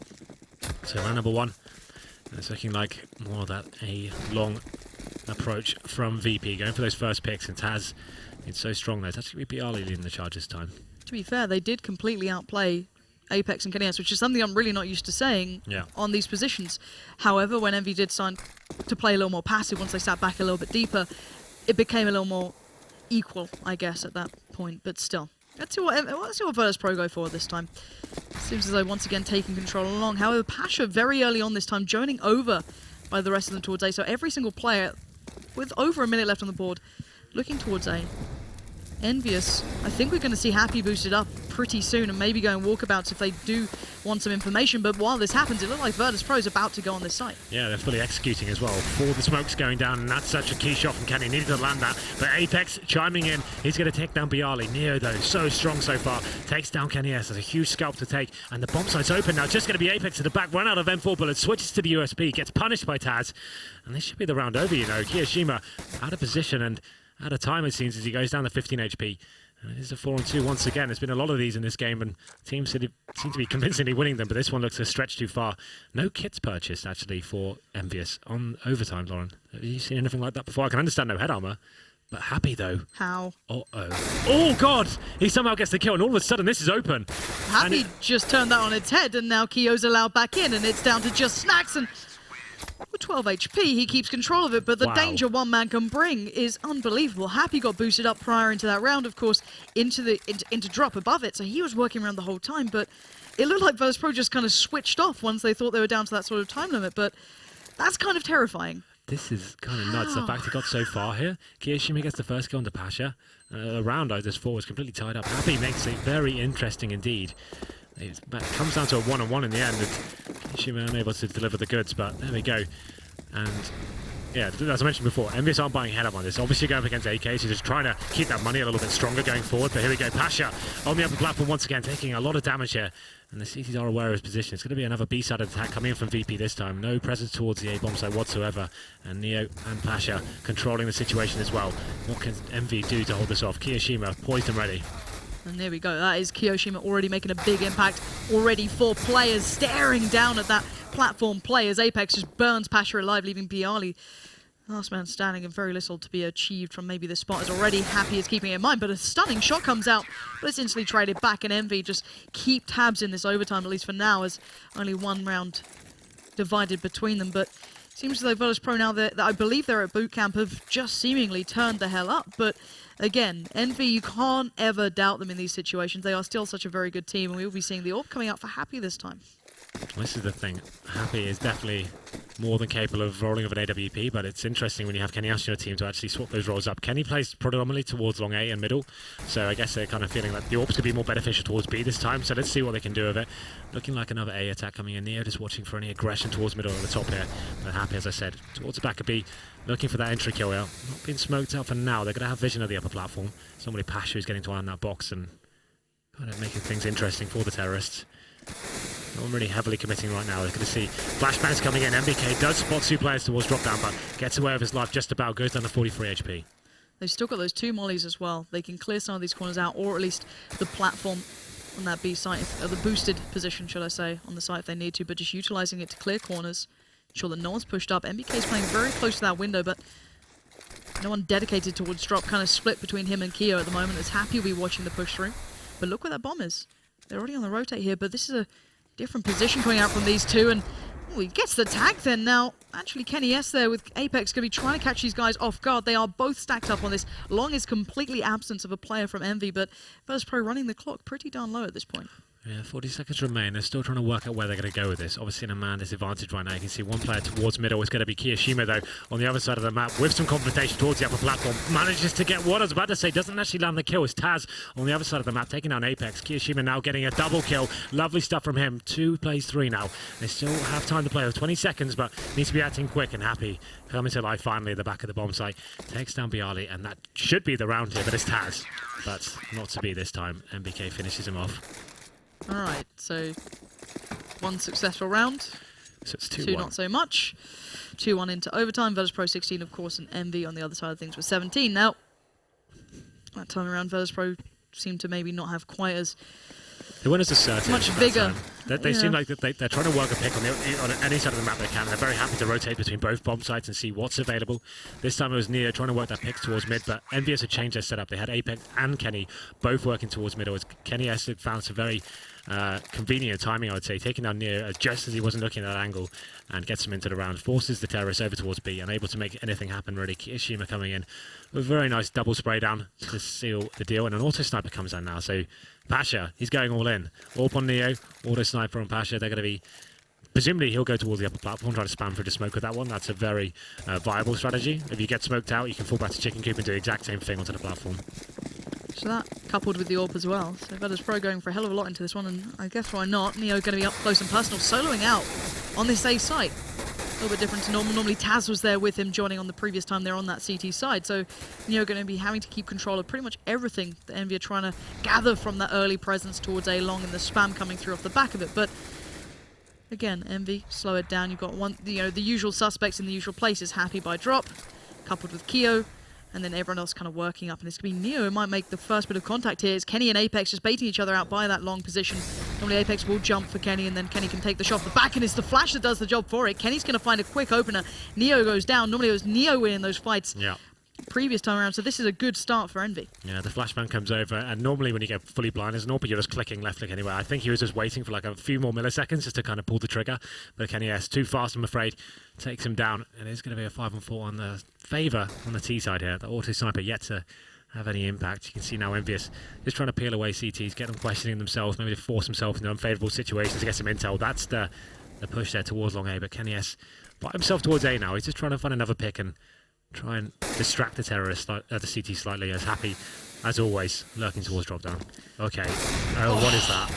So round number 1, it's looking like more of that a long approach from VP, going for those first picks, and Taz, it's so strong there. It's actually BRL leading the charge this time. To be fair, they did completely outplay Apex and KNS, which is something I'm really not used to saying on these positions. However, when Envy did sign to play a little more passive, once they sat back a little bit deeper, it became a little more equal, I guess, at that point. But still, let's see what Virtus.Pro go for this time. Seems as though once again taking control along. However, Pasha very early on this time joining over by the rest of them towards A. So every single player with over a minute left on the board looking towards A. EnVyUs, I think we're going to see Happy boosted up pretty soon and maybe going walkabouts if they do want some information. But while this happens, it looks like Virtus.Pro is about to go on this site. Yeah, they're fully executing as well. Before the smoke's going down, and that's such a key shot from Kenny. Needed to land that. But Apex chiming in. He's going to take down Bialy. Neo, though, so strong so far. Takes down Kenny S. There's a huge scalp to take. And the bomb site's open now. Just going to be Apex to the back. Run out of M4 bullets. Switches to the USP. Gets punished by Taz. And this should be the round over, you know. Kiyoshima out of position and out of time, it seems, as he goes down to 15 HP. And it is a 4-on-2 once again. There's been a lot of these in this game, and teams seem to be convincingly winning them, but this one looks a stretch too far. No kits purchased, actually, for EnVyUs on overtime, Lauren. Have you seen anything like that before? I can understand no head armor, but Happy, though. How? Uh-oh. Oh, God! He somehow gets the kill, and all of a sudden, this is open. Happy just turned that on its head, and now Kyo's allowed back in, and it's down to just Snacks, and with 12 HP, he keeps control of it, but the danger one man can bring is unbelievable. Happy got boosted up prior into that round, of course, into drop above it, so he was working around the whole time, but it looked like Virtus.Pro just kind of switched off once they thought they were down to that sort of time limit, but that's kind of terrifying. This is kind of nuts, the fact he got so far here. Kiyoshima gets the first kill onto Pasha. The round, this 4 was completely tied up. Happy makes it very interesting indeed. It comes down to a 1-on-1 in the end, and Kiyoshima unable to deliver the goods, but there we go. And yeah, as I mentioned before, EnVyUs aren't buying head up on this. Obviously going up against AK, so just trying to keep that money a little bit stronger going forward. But here we go, Pasha on the upper platform once again, taking a lot of damage here. And the CTs are aware of his position. It's going to be another B-side attack coming in from VP this time. No presence towards the A-bomb site whatsoever. And Neo and Pasha controlling the situation as well. What can Envy do to hold this off? Kiyoshima poised and ready. And there we go. That is Kiyoshima already making a big impact. Already 4 players staring down at that platform play as Apex just burns Pasha alive, leaving Bialy last man standing and very little to be achieved from maybe this spot. Is already Happy is keeping it in mind, but a stunning shot comes out, but it's instantly traded back, and Envy just keep tabs in this overtime, at least for now, as only 1 round divided between them. But seems as though Virtus.Pro now that I believe they're at boot camp have just seemingly turned the hell up. But again, Envy, you can't ever doubt them in these situations. They are still such a very good team, and we will be seeing the AWP coming out for Happy this time. This is the thing. Happy is definitely more than capable of rolling with an AWP, but it's interesting when you have Kenny Ash in your team to actually swap those roles up. Kenny plays predominantly towards long A and middle, so I guess they're kind of feeling like the AWP's could be more beneficial towards B this time, so let's see what they can do with it. Looking like another A attack coming in. Neo just watching for any aggression towards middle at the top here, but Happy, as I said, towards the back of B, looking for that entry kill here. Not being smoked out for now. They're going to have vision of the upper platform. Somebody Pasha is getting to land that box, and Kind of making things interesting for the terrorists. Not really heavily committing right now. They're going to see flashbangs coming in. MBK does spot 2 players towards drop down, but gets away with his life just about. Goes down to 43 HP. They've still got those 2 mollies as well. They can clear some of these corners out, or at least the platform on that B site, the boosted position, should I say, on the site if they need to, but just utilizing it to clear corners. Ensure that no one's pushed up. MBK's playing very close to that window, but no one dedicated towards drop. Kind of split between him and Keo at the moment. Is happy we watching the push through. But look where that bomb is. They're already on the rotate here, but this is a different position coming out from these 2, and he gets the tag then. Now, actually, Kenny S there with Apex going to be trying to catch these guys off guard. They are both stacked up on this. Long is completely absence of a player from Envy, but Virtus.Pro running the clock pretty darn low at this point. Yeah, 40 seconds remain. They're still trying to work out where they're going to go with this. Obviously, in a man disadvantage right now. You can see 1 player towards middle. It's going to be Kiyoshima, though, on the other side of the map with some confrontation towards the upper platform. Manages to get what I was about to say. Doesn't actually land the kill. It's Taz on the other side of the map, taking down Apex. Kiyoshima now getting a double kill. Lovely stuff from him. 2 plays 3 now. They still have time to play with 20 seconds, but needs to be acting quick and happy. Coming to life finally at the back of the bomb site. Takes down Bialy, and that should be the round here, but it's Taz. But not to be this time. MBK finishes him off. Alright, so 1 successful round, So it's 2 2-1. not so much. 2-1 into overtime. Virtus.Pro 16, of course, and Envy on the other side of things with 17. Now, that time around, Virtus.Pro seemed to maybe not have quite as They weren't as assertive. much that vigor. time. They seem like they're trying to work a pick on any side of the map they can. They're very happy to rotate between both bomb sites and see what's available. This time it was Neo trying to work that pick towards mid, but EnVyUs had changed their setup. They had Apex and Kenny both working towards middle. As Kenny has found some very convenient timing, I would say, taking down Neo just as he wasn't looking at that angle and gets him into the round. Forces the terrorists over towards B, unable to make anything happen really. Kiyoshima coming in with a very nice double spray down to seal the deal, and an auto sniper comes down now. So Pasha, he's going all in. Orb on Neo, auto sniper on Pasha. They're going to be, presumably he'll go towards the upper platform, try to spam through the smoke with that one. That's a very viable strategy. If you get smoked out, you can fall back to chicken coop and do the exact same thing onto the platform. So that coupled with the AWP as well. So Virtus.Pro going for a hell of a lot into this one, and I guess why not? Neo going to be up close and personal, soloing out on this A site. A little bit different to normal. Normally Taz was there with him, joining on the previous time they're on that CT side. So Neo going to be having to keep control of pretty much everything that Envy are trying to gather from that early presence towards A long and the spam coming through off the back of it. But again, Envy, slow it down. You've got the usual suspects in the usual places, happy by drop, coupled with Keo. And then everyone else kind of working up, and it's going to be Neo who might make the first bit of contact here. It's Kenny and Apex just baiting each other out by that long position. Normally Apex will jump for Kenny, and then Kenny can take the shot off the back, and it's the flash that does the job for it. Kenny's going to find a quick opener. Neo goes down. Normally it was Neo winning those fights previous time around, so this is a good start for Envy. Yeah, the flashbang comes over, and normally when you get fully blind as an AWP, you're just clicking left click anyway. I think he was just waiting for like a few more milliseconds just to kind of pull the trigger, but Kenny S, too fast, I'm afraid, takes him down, and it's going to be a 5-on-4 on the favor on the T side here. The auto sniper yet to have any impact. You can see now EnVyUs just trying to peel away CTs, get them questioning themselves, maybe to force himself into unfavorable situations to get some intel. That's the push there towards long A, but Kenny S by himself towards A now. He's just trying to find another pick and try and distract the terrorist, the CT slightly. As happy as always, lurking towards drop down. Okay, what is that?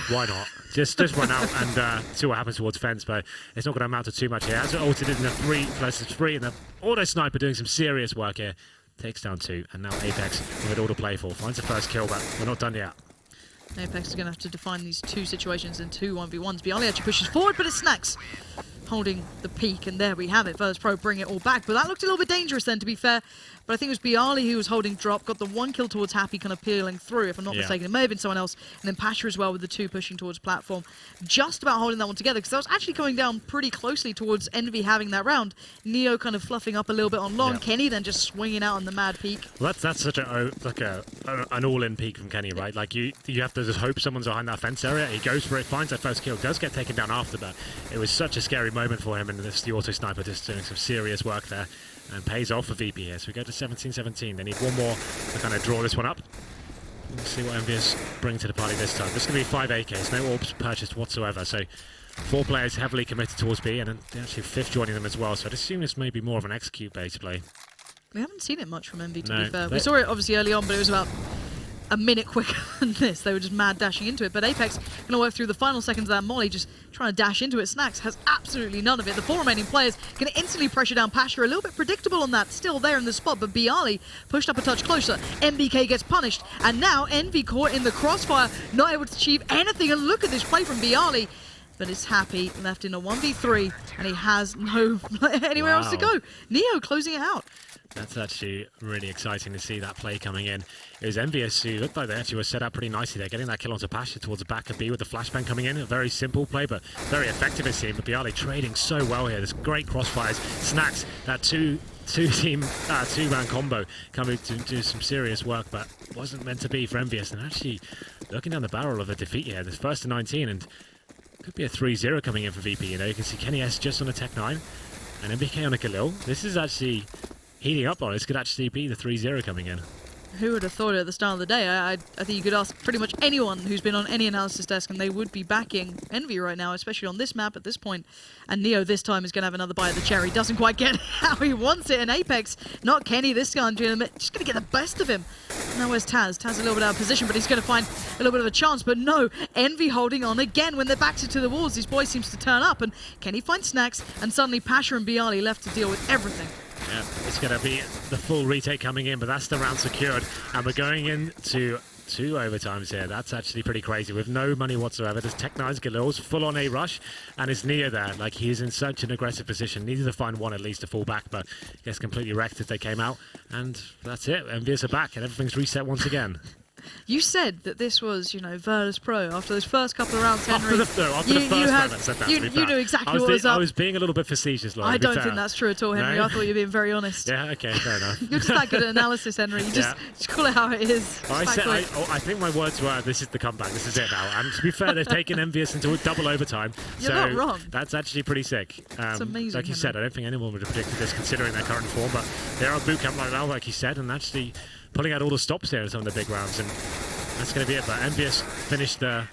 Why not? Just run out and see what happens towards fence, but it's not going to amount to too much here. As it ulted in the 3 and the auto sniper doing some serious work here. Takes down 2, and now Apex with it all to play for. Finds the first kill, but we're not done yet. Apex is going to have to define these 2 situations in 2 1v1s. Bialy actually pushes forward, but it snacks, holding the peak, and there we have it. Virtus.Pro bring it all back, but that looked a little bit dangerous then, to be fair. But I think it was Bialy who was holding drop, got the 1 kill towards Happy, kind of peeling through, if I'm not mistaken. It may have been someone else, and then Pasha as well with the 2 pushing towards platform. Just about holding that one together, because that was actually coming down pretty closely towards Envy having that round. Neo kind of fluffing up a little bit on long. Kenny then just swinging out on the mad peak. Well, that's such an all-in peak from Kenny, right? Like you have to just hope someone's behind that fence area. He goes for it, finds that first kill, does get taken down after that. It was such a scary moment for him, and the auto sniper just doing some serious work there. And pays off for VP here. So we go to 17-17. They need one more to kind of draw this one up. We'll see what EnVyUs bring to the party this time. This is going to be 5 AKs, no orbs purchased whatsoever. So 4 players heavily committed towards B, and then actually 5th joining them as well. So I'd assume this may be more of an execute-based play. We haven't seen it much from Envy, to be fair. We saw it obviously early on, but it was about a minute quicker than this. They were just mad dashing into it. But Apex going to work through the final seconds of that molly, just trying to dash into it. Snax has absolutely none of it. The 4 remaining players going to instantly pressure down Pasha. A little bit predictable on that, still there in the spot, but Bialy pushed up a touch closer. MBK gets punished, and now Envy caught in the crossfire, not able to achieve anything. And look at this play from Bialy. But is happy, left in a 1v3, and he has no anywhere else to go. Neo closing it out. That's actually really exciting to see that play coming in. It was EnVyUs who looked like they actually were set up pretty nicely there, getting that kill onto Pasha towards the back of B with the flashbang coming in. A very simple play, but very effective it seemed. But Bialy trading so well here. There's great crossfires. Snax, that two-man combo coming to do some serious work, but wasn't meant to be for EnVyUs. And actually looking down the barrel of a defeat here. This first to 19, and could be a 3-0 coming in for VP. You know, you can see Kenny S just on a Tech 9 and MBK on a Galil. This is actually heating up on it. This could actually be the 3-0 coming in. Who would have thought it at the start of the day? I think you could ask pretty much anyone who's been on any analysis desk and they would be backing Envy right now, especially on this map at this point. And Neo this time is going to have another bite of the cherry. Doesn't quite get how he wants it. And Apex, not Kenny this time, just going to get the best of him. Now where's Taz? Taz a little bit out of position, but he's going to find a little bit of a chance. But no, Envy holding on again. When their backs are to the walls, these boys seems to turn up. And Kenny finds Snax, and suddenly Pasha and Bialy left to deal with everything. Yeah, it's going to be the full retake coming in, but that's the round secured. And we're going into 2 overtimes here. That's actually pretty crazy with no money whatsoever. There's Tech 9's Galil's full on A rush, and it's Neo there. Like, he is in such an aggressive position. Needed to find one at least to fall back, but gets completely wrecked as they came out. And that's it. EnVyUs are back, and everything's reset once again. You said that this was, you know, Virtus.Pro after those first couple of rounds, Henry. After the first round, I said that. You knew exactly what was up. I was being a little bit facetious, Lauren. I don't think that's true at all, Henry. No? I thought you were being very honest. Yeah, okay, fair enough. You're just that good at analysis, Henry. You just call it how it is. I think my words were, this is the comeback, this is it now. And to be fair, they've taken EnVyUs into a double overtime. You're not wrong. That's actually pretty sick. It's amazing, like you said, I don't think anyone would have predicted this considering their current form, but they're on boot camp right now, like you said, and actually pulling out all the stops here in some of the big rounds. And that's going to be it, but EnVyUs finished the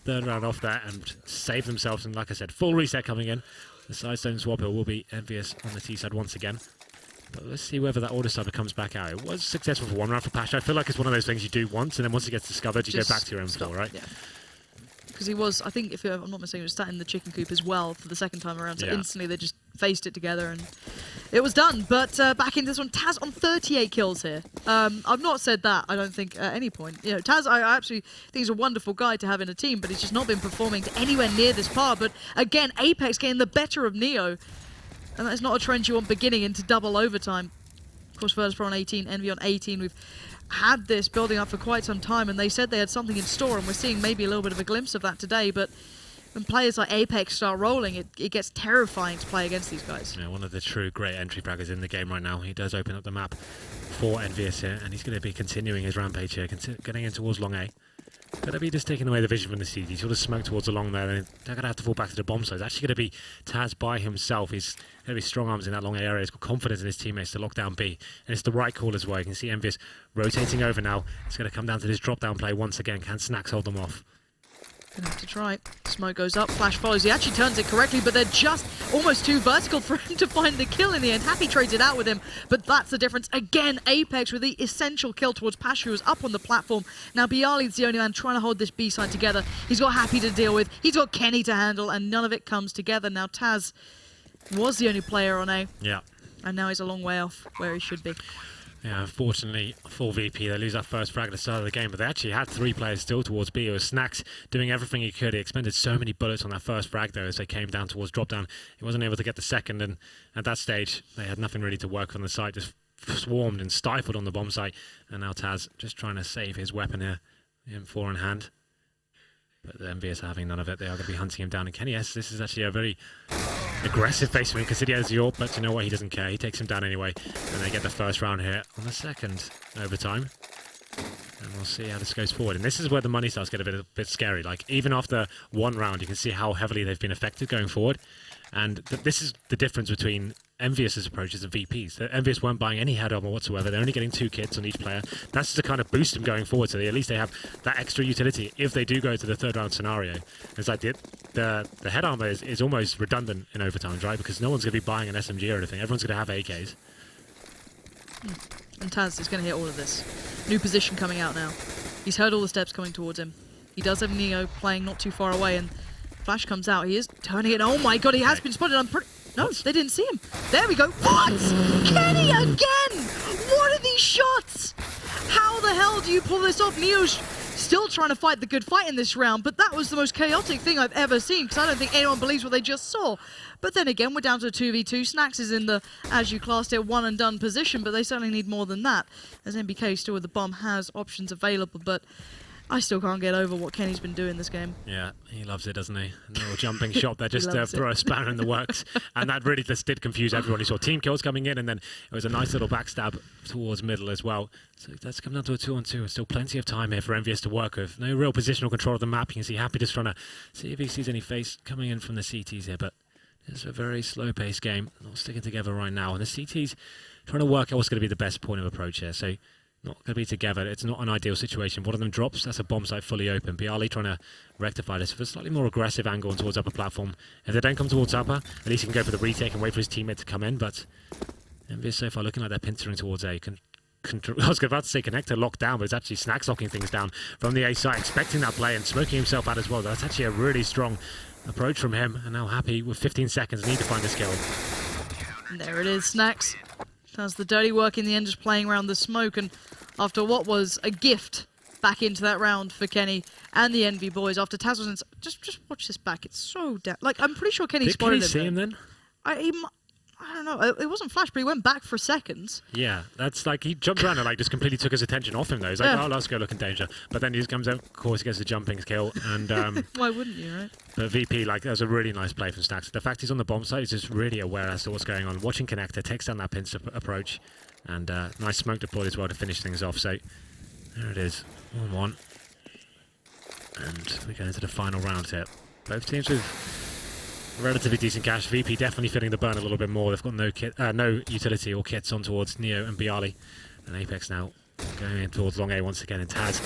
third round off there and saved themselves, and like I said, full reset coming in. The sidestone swap here will be EnVyUs on the T side once again. But let's see whether that order sniper comes back out. It was successful for one round for Pasha. I feel like it's one of those things you do once, and then once it gets discovered, you go back to your M4, right? Yeah. Because he was, I think, if I'm not mistaken, he was sat in the chicken coop as well for the second time around. So instantly they just faced it together and it was done. But back into this one, Taz on 38 kills here. I've not said that, I don't think, at any point. You know, Taz, I absolutely think he's a wonderful guy to have in a team, but he's just not been performing to anywhere near this par. But again, Apex getting the better of Neo. And that's not a trend you want beginning into double overtime. Of course, Virtus.Pro on 18, Envy on 18. We've had this building up for quite some time, and they said they had something in store, and we're seeing maybe a little bit of a glimpse of that today. But when players like Apex start rolling, it gets terrifying to play against these guys. Yeah, one of the true great entry fraggers in the game right now. He does open up the map for EnVyUs here, and he's going to be continuing his rampage here, getting in towards long A. Going to be just taking away the vision from the CT. He's sort of smoked towards the long there, and they're going to have to fall back to the bomb side. It's actually going to be Taz by himself. He's going to be strong arms in that long A area. He's got confidence in his teammates to lock down B, and it's the right call as well. You can see EnVyUs rotating over now. It's going to come down to this drop-down play once again. Can Snax hold them off? Gonna have to try. Smoke goes up, flash follows. He actually turns it correctly, but they're just almost too vertical for him to find the kill in the end. Happy trades it out with him, but that's the difference. Again, Apex with the essential kill towards Pasha, who is up on the platform. Now Bialy's the only man trying to hold this B side together. He's got Happy to deal with. He's got Kenny to handle, and none of it comes together. Now Taz was the only player on A. Yeah. And now he's a long way off where he should be. Yeah, unfortunately, full VP. They lose that first frag at the start of the game, but they actually had 3 players still towards B. It was Snax doing everything he could. He expended so many bullets on that first frag, though, as they came down towards drop down. He wasn't able to get the second, and at that stage, they had nothing really to work on the site. Just swarmed and stifled on the bomb site. And now Taz just trying to save his weapon here, the M4 in hand. But the EnVyUs are having none of it. They are going to be hunting him down. And Kenny S, this is actually a very aggressive face for him because he has York, but you know what? He doesn't care. He takes him down anyway. And they get the first round here on the second overtime. And we'll see how this goes forward. And this is where the money starts to get a bit scary. Like, even after one round, you can see how heavily they've been affected going forward. And this is the difference between EnVyUs' approaches and VPs. The EnVyUs weren't buying any head armor whatsoever. They're only getting 2 kits on each player. That's to kind of boost them going forward, so at least they have that extra utility if they do go to the third round scenario. It's like the head armor is almost redundant in overtimes, right? Because no one's going to be buying an SMG or anything. Everyone's going to have AKs. And Taz is going to hit all of this. New position coming out now. He's heard all the steps coming towards him. He does have Neo playing not too far away, and Flash comes out. He is turning it. Oh my god, he has been spotted. No, they didn't see him. There we go. What? Kenny again! What are these shots? How the hell do you pull this off? Neo's still trying to fight the good fight in this round, but that was the most chaotic thing I've ever seen, because I don't think anyone believes what they just saw. But then again, we're down to a 2v2. Snacks is in the, as you classed it, one and done position, but they certainly need more than that, as NBK still with the bomb has options available, but I still can't get over what Kenny's been doing this game. Yeah, he loves it, doesn't he? A little jumping shot there just to throw a spanner in the works. And that really just did confuse everyone. You saw team kills coming in, and then it was a nice little backstab towards middle as well. So that's come down to a 2-on-2. Still plenty of time here for EnVyUs to work with. No real positional control of the map. You can see Happy just trying to see if he sees any face coming in from the CTs here, but it's a very slow-paced game. Not sticking together right now. And the CTs trying to work out what's going to be the best point of approach here. So not going to be together. It's not an ideal situation. One of them drops. That's a bomb site fully open. Bialy trying to rectify this with a slightly more aggressive angle towards upper platform. If they don't come towards upper, at least he can go for the retake and wait for his teammate to come in. But EnVyUs so far looking like they're pincering towards A. I was about to say connector locked down, but it's actually Snacks locking things down from the A side, expecting that play and smoking himself out as well. That's actually a really strong approach from him. And now Happy with 15 seconds need to find this kill. And there it is, Snacks does the dirty work in the end, just playing around the smoke, and after what was a gift back into that round for Kenny and the Envy boys, after Taz was in, just watch this back. It's so like I'm pretty sure Kenny spotted him. Did Kenny see him then? I don't know. It wasn't Flash, but he went back for seconds. Yeah, that's like he jumped around and like just completely took his attention off him though. He's like, oh, let's go look in danger. But then he just comes out, of course, he gets the jumping kill. And why wouldn't you, right? But VP, like, that was a really nice play from Snacks. The fact he's on the bomb site, he's just really aware as to what's going on. Watching connector, takes down that pinch approach. And nice smoke deployed as well to finish things off. So there it is, 1-1. And we go into the final round here. Both teams with relatively decent cash. VP definitely feeling the burn a little bit more. They've got no utility or kits on towards Neo and Bialy. And Apex now going in towards long A once again. And Taz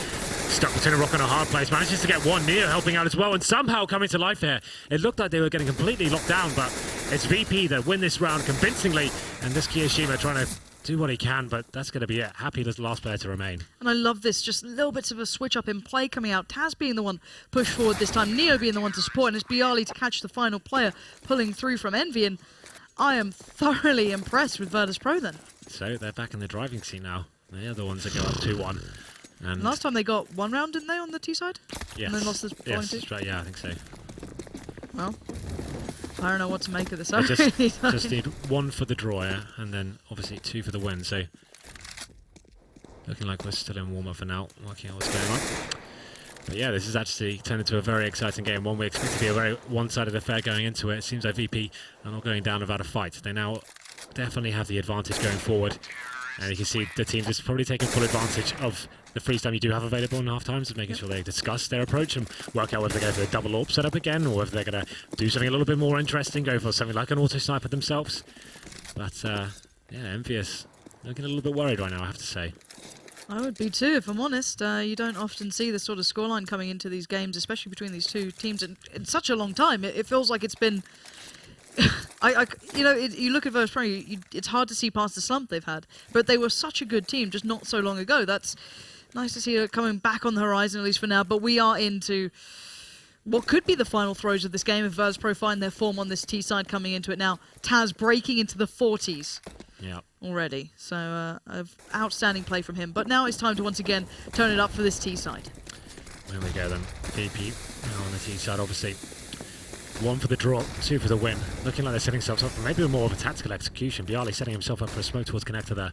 stuck between a rock and a hard place. Manages to get one. Neo helping out as well and somehow coming to life here. It looked like they were getting completely locked down, but it's VP that win this round convincingly. And this Kiyoshima trying to do what he can, but that's going to be it. Happy as the last player to remain. And I love this, just little bits of a switch up in play coming out. Taz being the one pushed forward this time, Neo being the one to support, and it's Bialy to catch the final player pulling through from Envy, and I am thoroughly impressed with Virtus.Pro then. So they're back in the driving seat now. They're the ones that go up 2-1. And last time they got one round, didn't they, on the T side? Yes. And then lost this following two? Yes, right, yeah, I think so. Well, I don't know what to make of this. Just need one for the draw, yeah, and then obviously 2 for the win. So looking like we're still in warm-up for now, working out what's going on. But yeah, this is actually turned into a very exciting game. One we expect to be a very one-sided affair going into it. It seems like VP are not going down without a fight. They now definitely have the advantage going forward. And you can see the team just probably taking full advantage of the freeze time you do have available in half times, and making sure they discuss their approach and work out whether they go for the double AWP setup again, or if they're going to do something a little bit more interesting, go for something like an auto sniper themselves. But yeah, EnVyUs looking a little bit worried right now, I have to say. I would be too, if I'm honest. You don't often see this sort of scoreline coming into these games, especially between these two teams in such a long time. It feels like it's been... you look at Virtus.Pro, it's hard to see past the slump they've had, but they were such a good team just not so long ago. That's nice to see it coming back on the horizon, at least for now, but we are into what could be the final throws of this game if Virtus.Pro find their form on this T side coming into it now. Taz breaking into the 40s already, so outstanding play from him, but now it's time to once again turn it up for this T side. There we go then, VP now on the T side, obviously. 1 for the draw, 2 for the win. Looking like they're setting themselves up for maybe more of a tactical execution. Bialy setting himself up for a smoke towards connector there.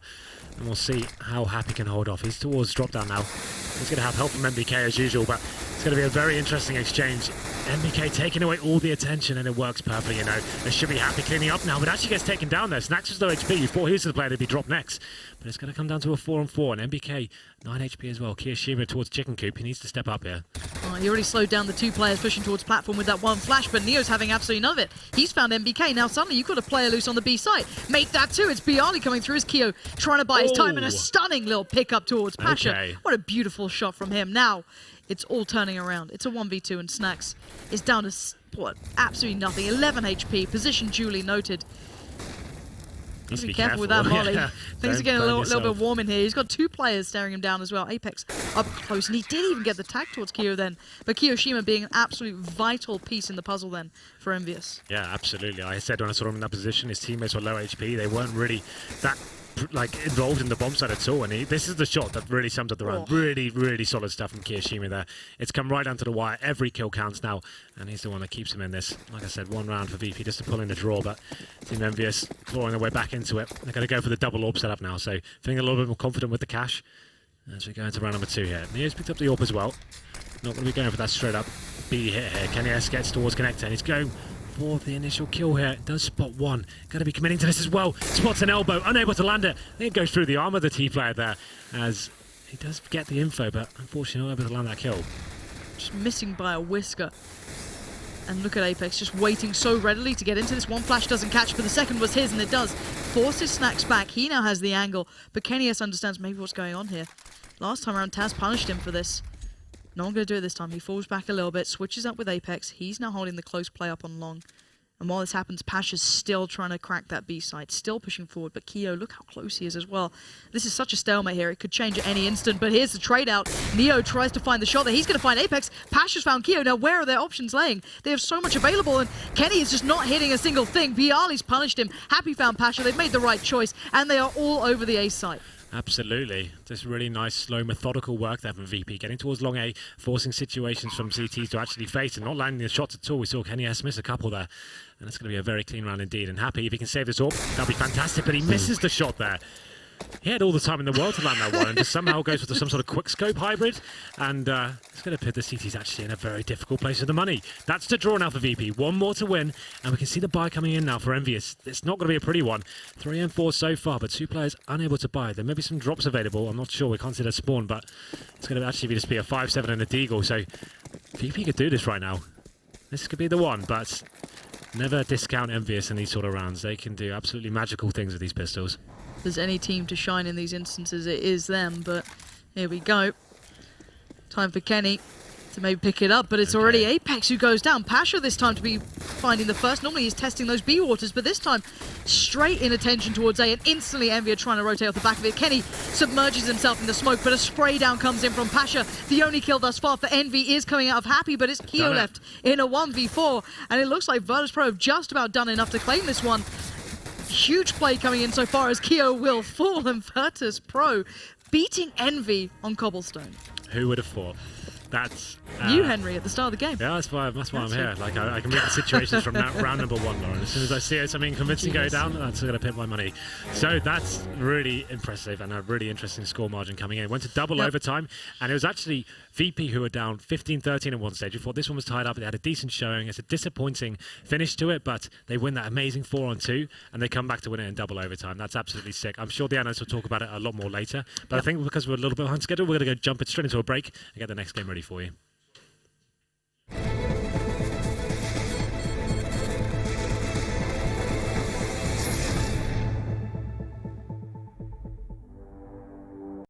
And we'll see how Happy can hold off. He's towards drop down now. He's going to have help from MBK as usual, but it's going to be a very interesting exchange. MBK taking away all the attention, and it works perfectly, you know. There should be Happy cleaning up now, but actually gets taken down there. Snacks was low HP. You thought he was the player to be dropped next. But it's going to come down to a 4-on-4, and MBK 9 HP as well. Kiyoshima towards Chicken Coop. He needs to step up here. Oh, he already slowed down the 2 players pushing towards platform with that 1 flash, but Neo's having absolutely none of it. He's found MBK. Now suddenly you've got a player loose on the B side. Make that 2. It's Bialy coming through as Kyo trying to buy his time, and a stunning little pickup towards Pasha. Okay. What a beautiful shot from him. Now it's all turning around. It's a 1v2 and Snacks is down to, what, absolutely nothing. 11 HP, position duly noted. Needs to Be careful with that, Molly. Things are getting a little bit warm in here. He's got 2 players staring him down as well. Apex up close, and he did even get the tag towards Kyo then. But Kiyoshima being an absolute vital piece in the puzzle then for EnVyUs. Yeah, absolutely. Like I said when I saw him in that position, his teammates were low HP. They weren't really that involved in the bomb side at all, and this is the shot that really sums up the round. Really solid stuff from Kiyoshima there. It's come right down to the wire. Every kill counts now, and he's the one that keeps him in this. Like I said, 1 round for VP just to pull in the draw, but Team EnVyUs clawing their way back into it. They're going to go for the double orb setup now, so feeling a little bit more confident with the cash as we go into round number 2 here. Neo's picked up the orb as well. Not going to be going for that straight up B hit here. Kenny S gets towards connector, and he's going for the initial kill here. Does spot 1. Got to be committing to this as well. Spots an elbow, unable to land it. I think it goes through the arm of the T player there, as he does get the info, but unfortunately not able to land that kill. Just missing by a whisker. And look at Apex just waiting so readily to get into this. 1 flash doesn't catch, but the second was his, and it does. Forces Snacks back. He now has the angle, but Kenny S understands maybe what's going on here. Last time around, Taz punished him for this. No one going to do it this time. He falls back a little bit, switches up with Apex. He's now holding the close play up on long. And while this happens, Pasha's still trying to crack that B side, still pushing forward. But Kyo, look how close he is as well. This is such a stalemate here. It could change at any instant. But here's the trade out. Neo tries to find the shot there. He's going to find Apex. Pasha's found Kyo. Now, where are their options laying? They have so much available, and Kenny is just not hitting a single thing. Bialy's punished him. Happy found Pasha. They've made the right choice, and they are all over the ace side. Absolutely. Just really nice, slow, methodical work there from VP. Getting towards long A, forcing situations from CTs to actually face and not landing the shots at all. We saw Kenny S miss a couple there. And it's going to be a very clean round indeed. And Happy, if he can save this orb, that'll be fantastic. But he misses the shot there. He had all the time in the world to land that one, and just somehow goes for some sort of quick scope hybrid, and it's going to put the CTs actually in a very difficult place with the money. That's the draw now for VP. 1 more to win, and we can see the buy coming in now for EnVyUs. It's not going to be a pretty one. 3 and 4 so far, but 2 players unable to buy. There may be some drops available. I'm not sure. We can't see the spawn, but it's going to actually just be a 5-7 and a deagle. So VP could do this right now. This could be the one, but never discount EnVyUs in these sort of rounds. They can do absolutely magical things with these pistols. If there's any team to shine in these instances, it is them, but here we go. Time for Kenny to maybe pick it up, but it's already Apex who goes down. Pasha this time to be finding the first. Normally he's testing those B waters, but this time straight in attention towards A, and instantly EnVy are trying to rotate off the back of it. Kenny submerges himself in the smoke, but a spray down comes in from Pasha. The only kill thus far for EnVy is coming out of Happy, but it's Kyo left in a 1v4, and it looks like Virtus.Pro have just about done enough to claim this one. Huge play coming in so far as Kyo will fall, and Virtus.Pro beating EnVy on Cobblestone. Who would have thought? That's you, Henry, at the start of the game. Yeah, that's why I'm here. Like I can read the situations from round number 1, Lauren. As soon as I see something convincing go down, that's going to put my money. So that's really impressive and a really interesting score margin coming in. Went to double overtime, and it was actually VP who were down 15-13 at one stage. We thought this one was tied up. They had a decent showing. It's a disappointing finish to it, but they win that amazing 4-on-2, and they come back to win it in double overtime. That's absolutely sick. I'm sure the analysts will talk about it a lot more later, but I think because we're a little bit behind schedule, we're going to go jump it straight into a break and get the next game ready for you.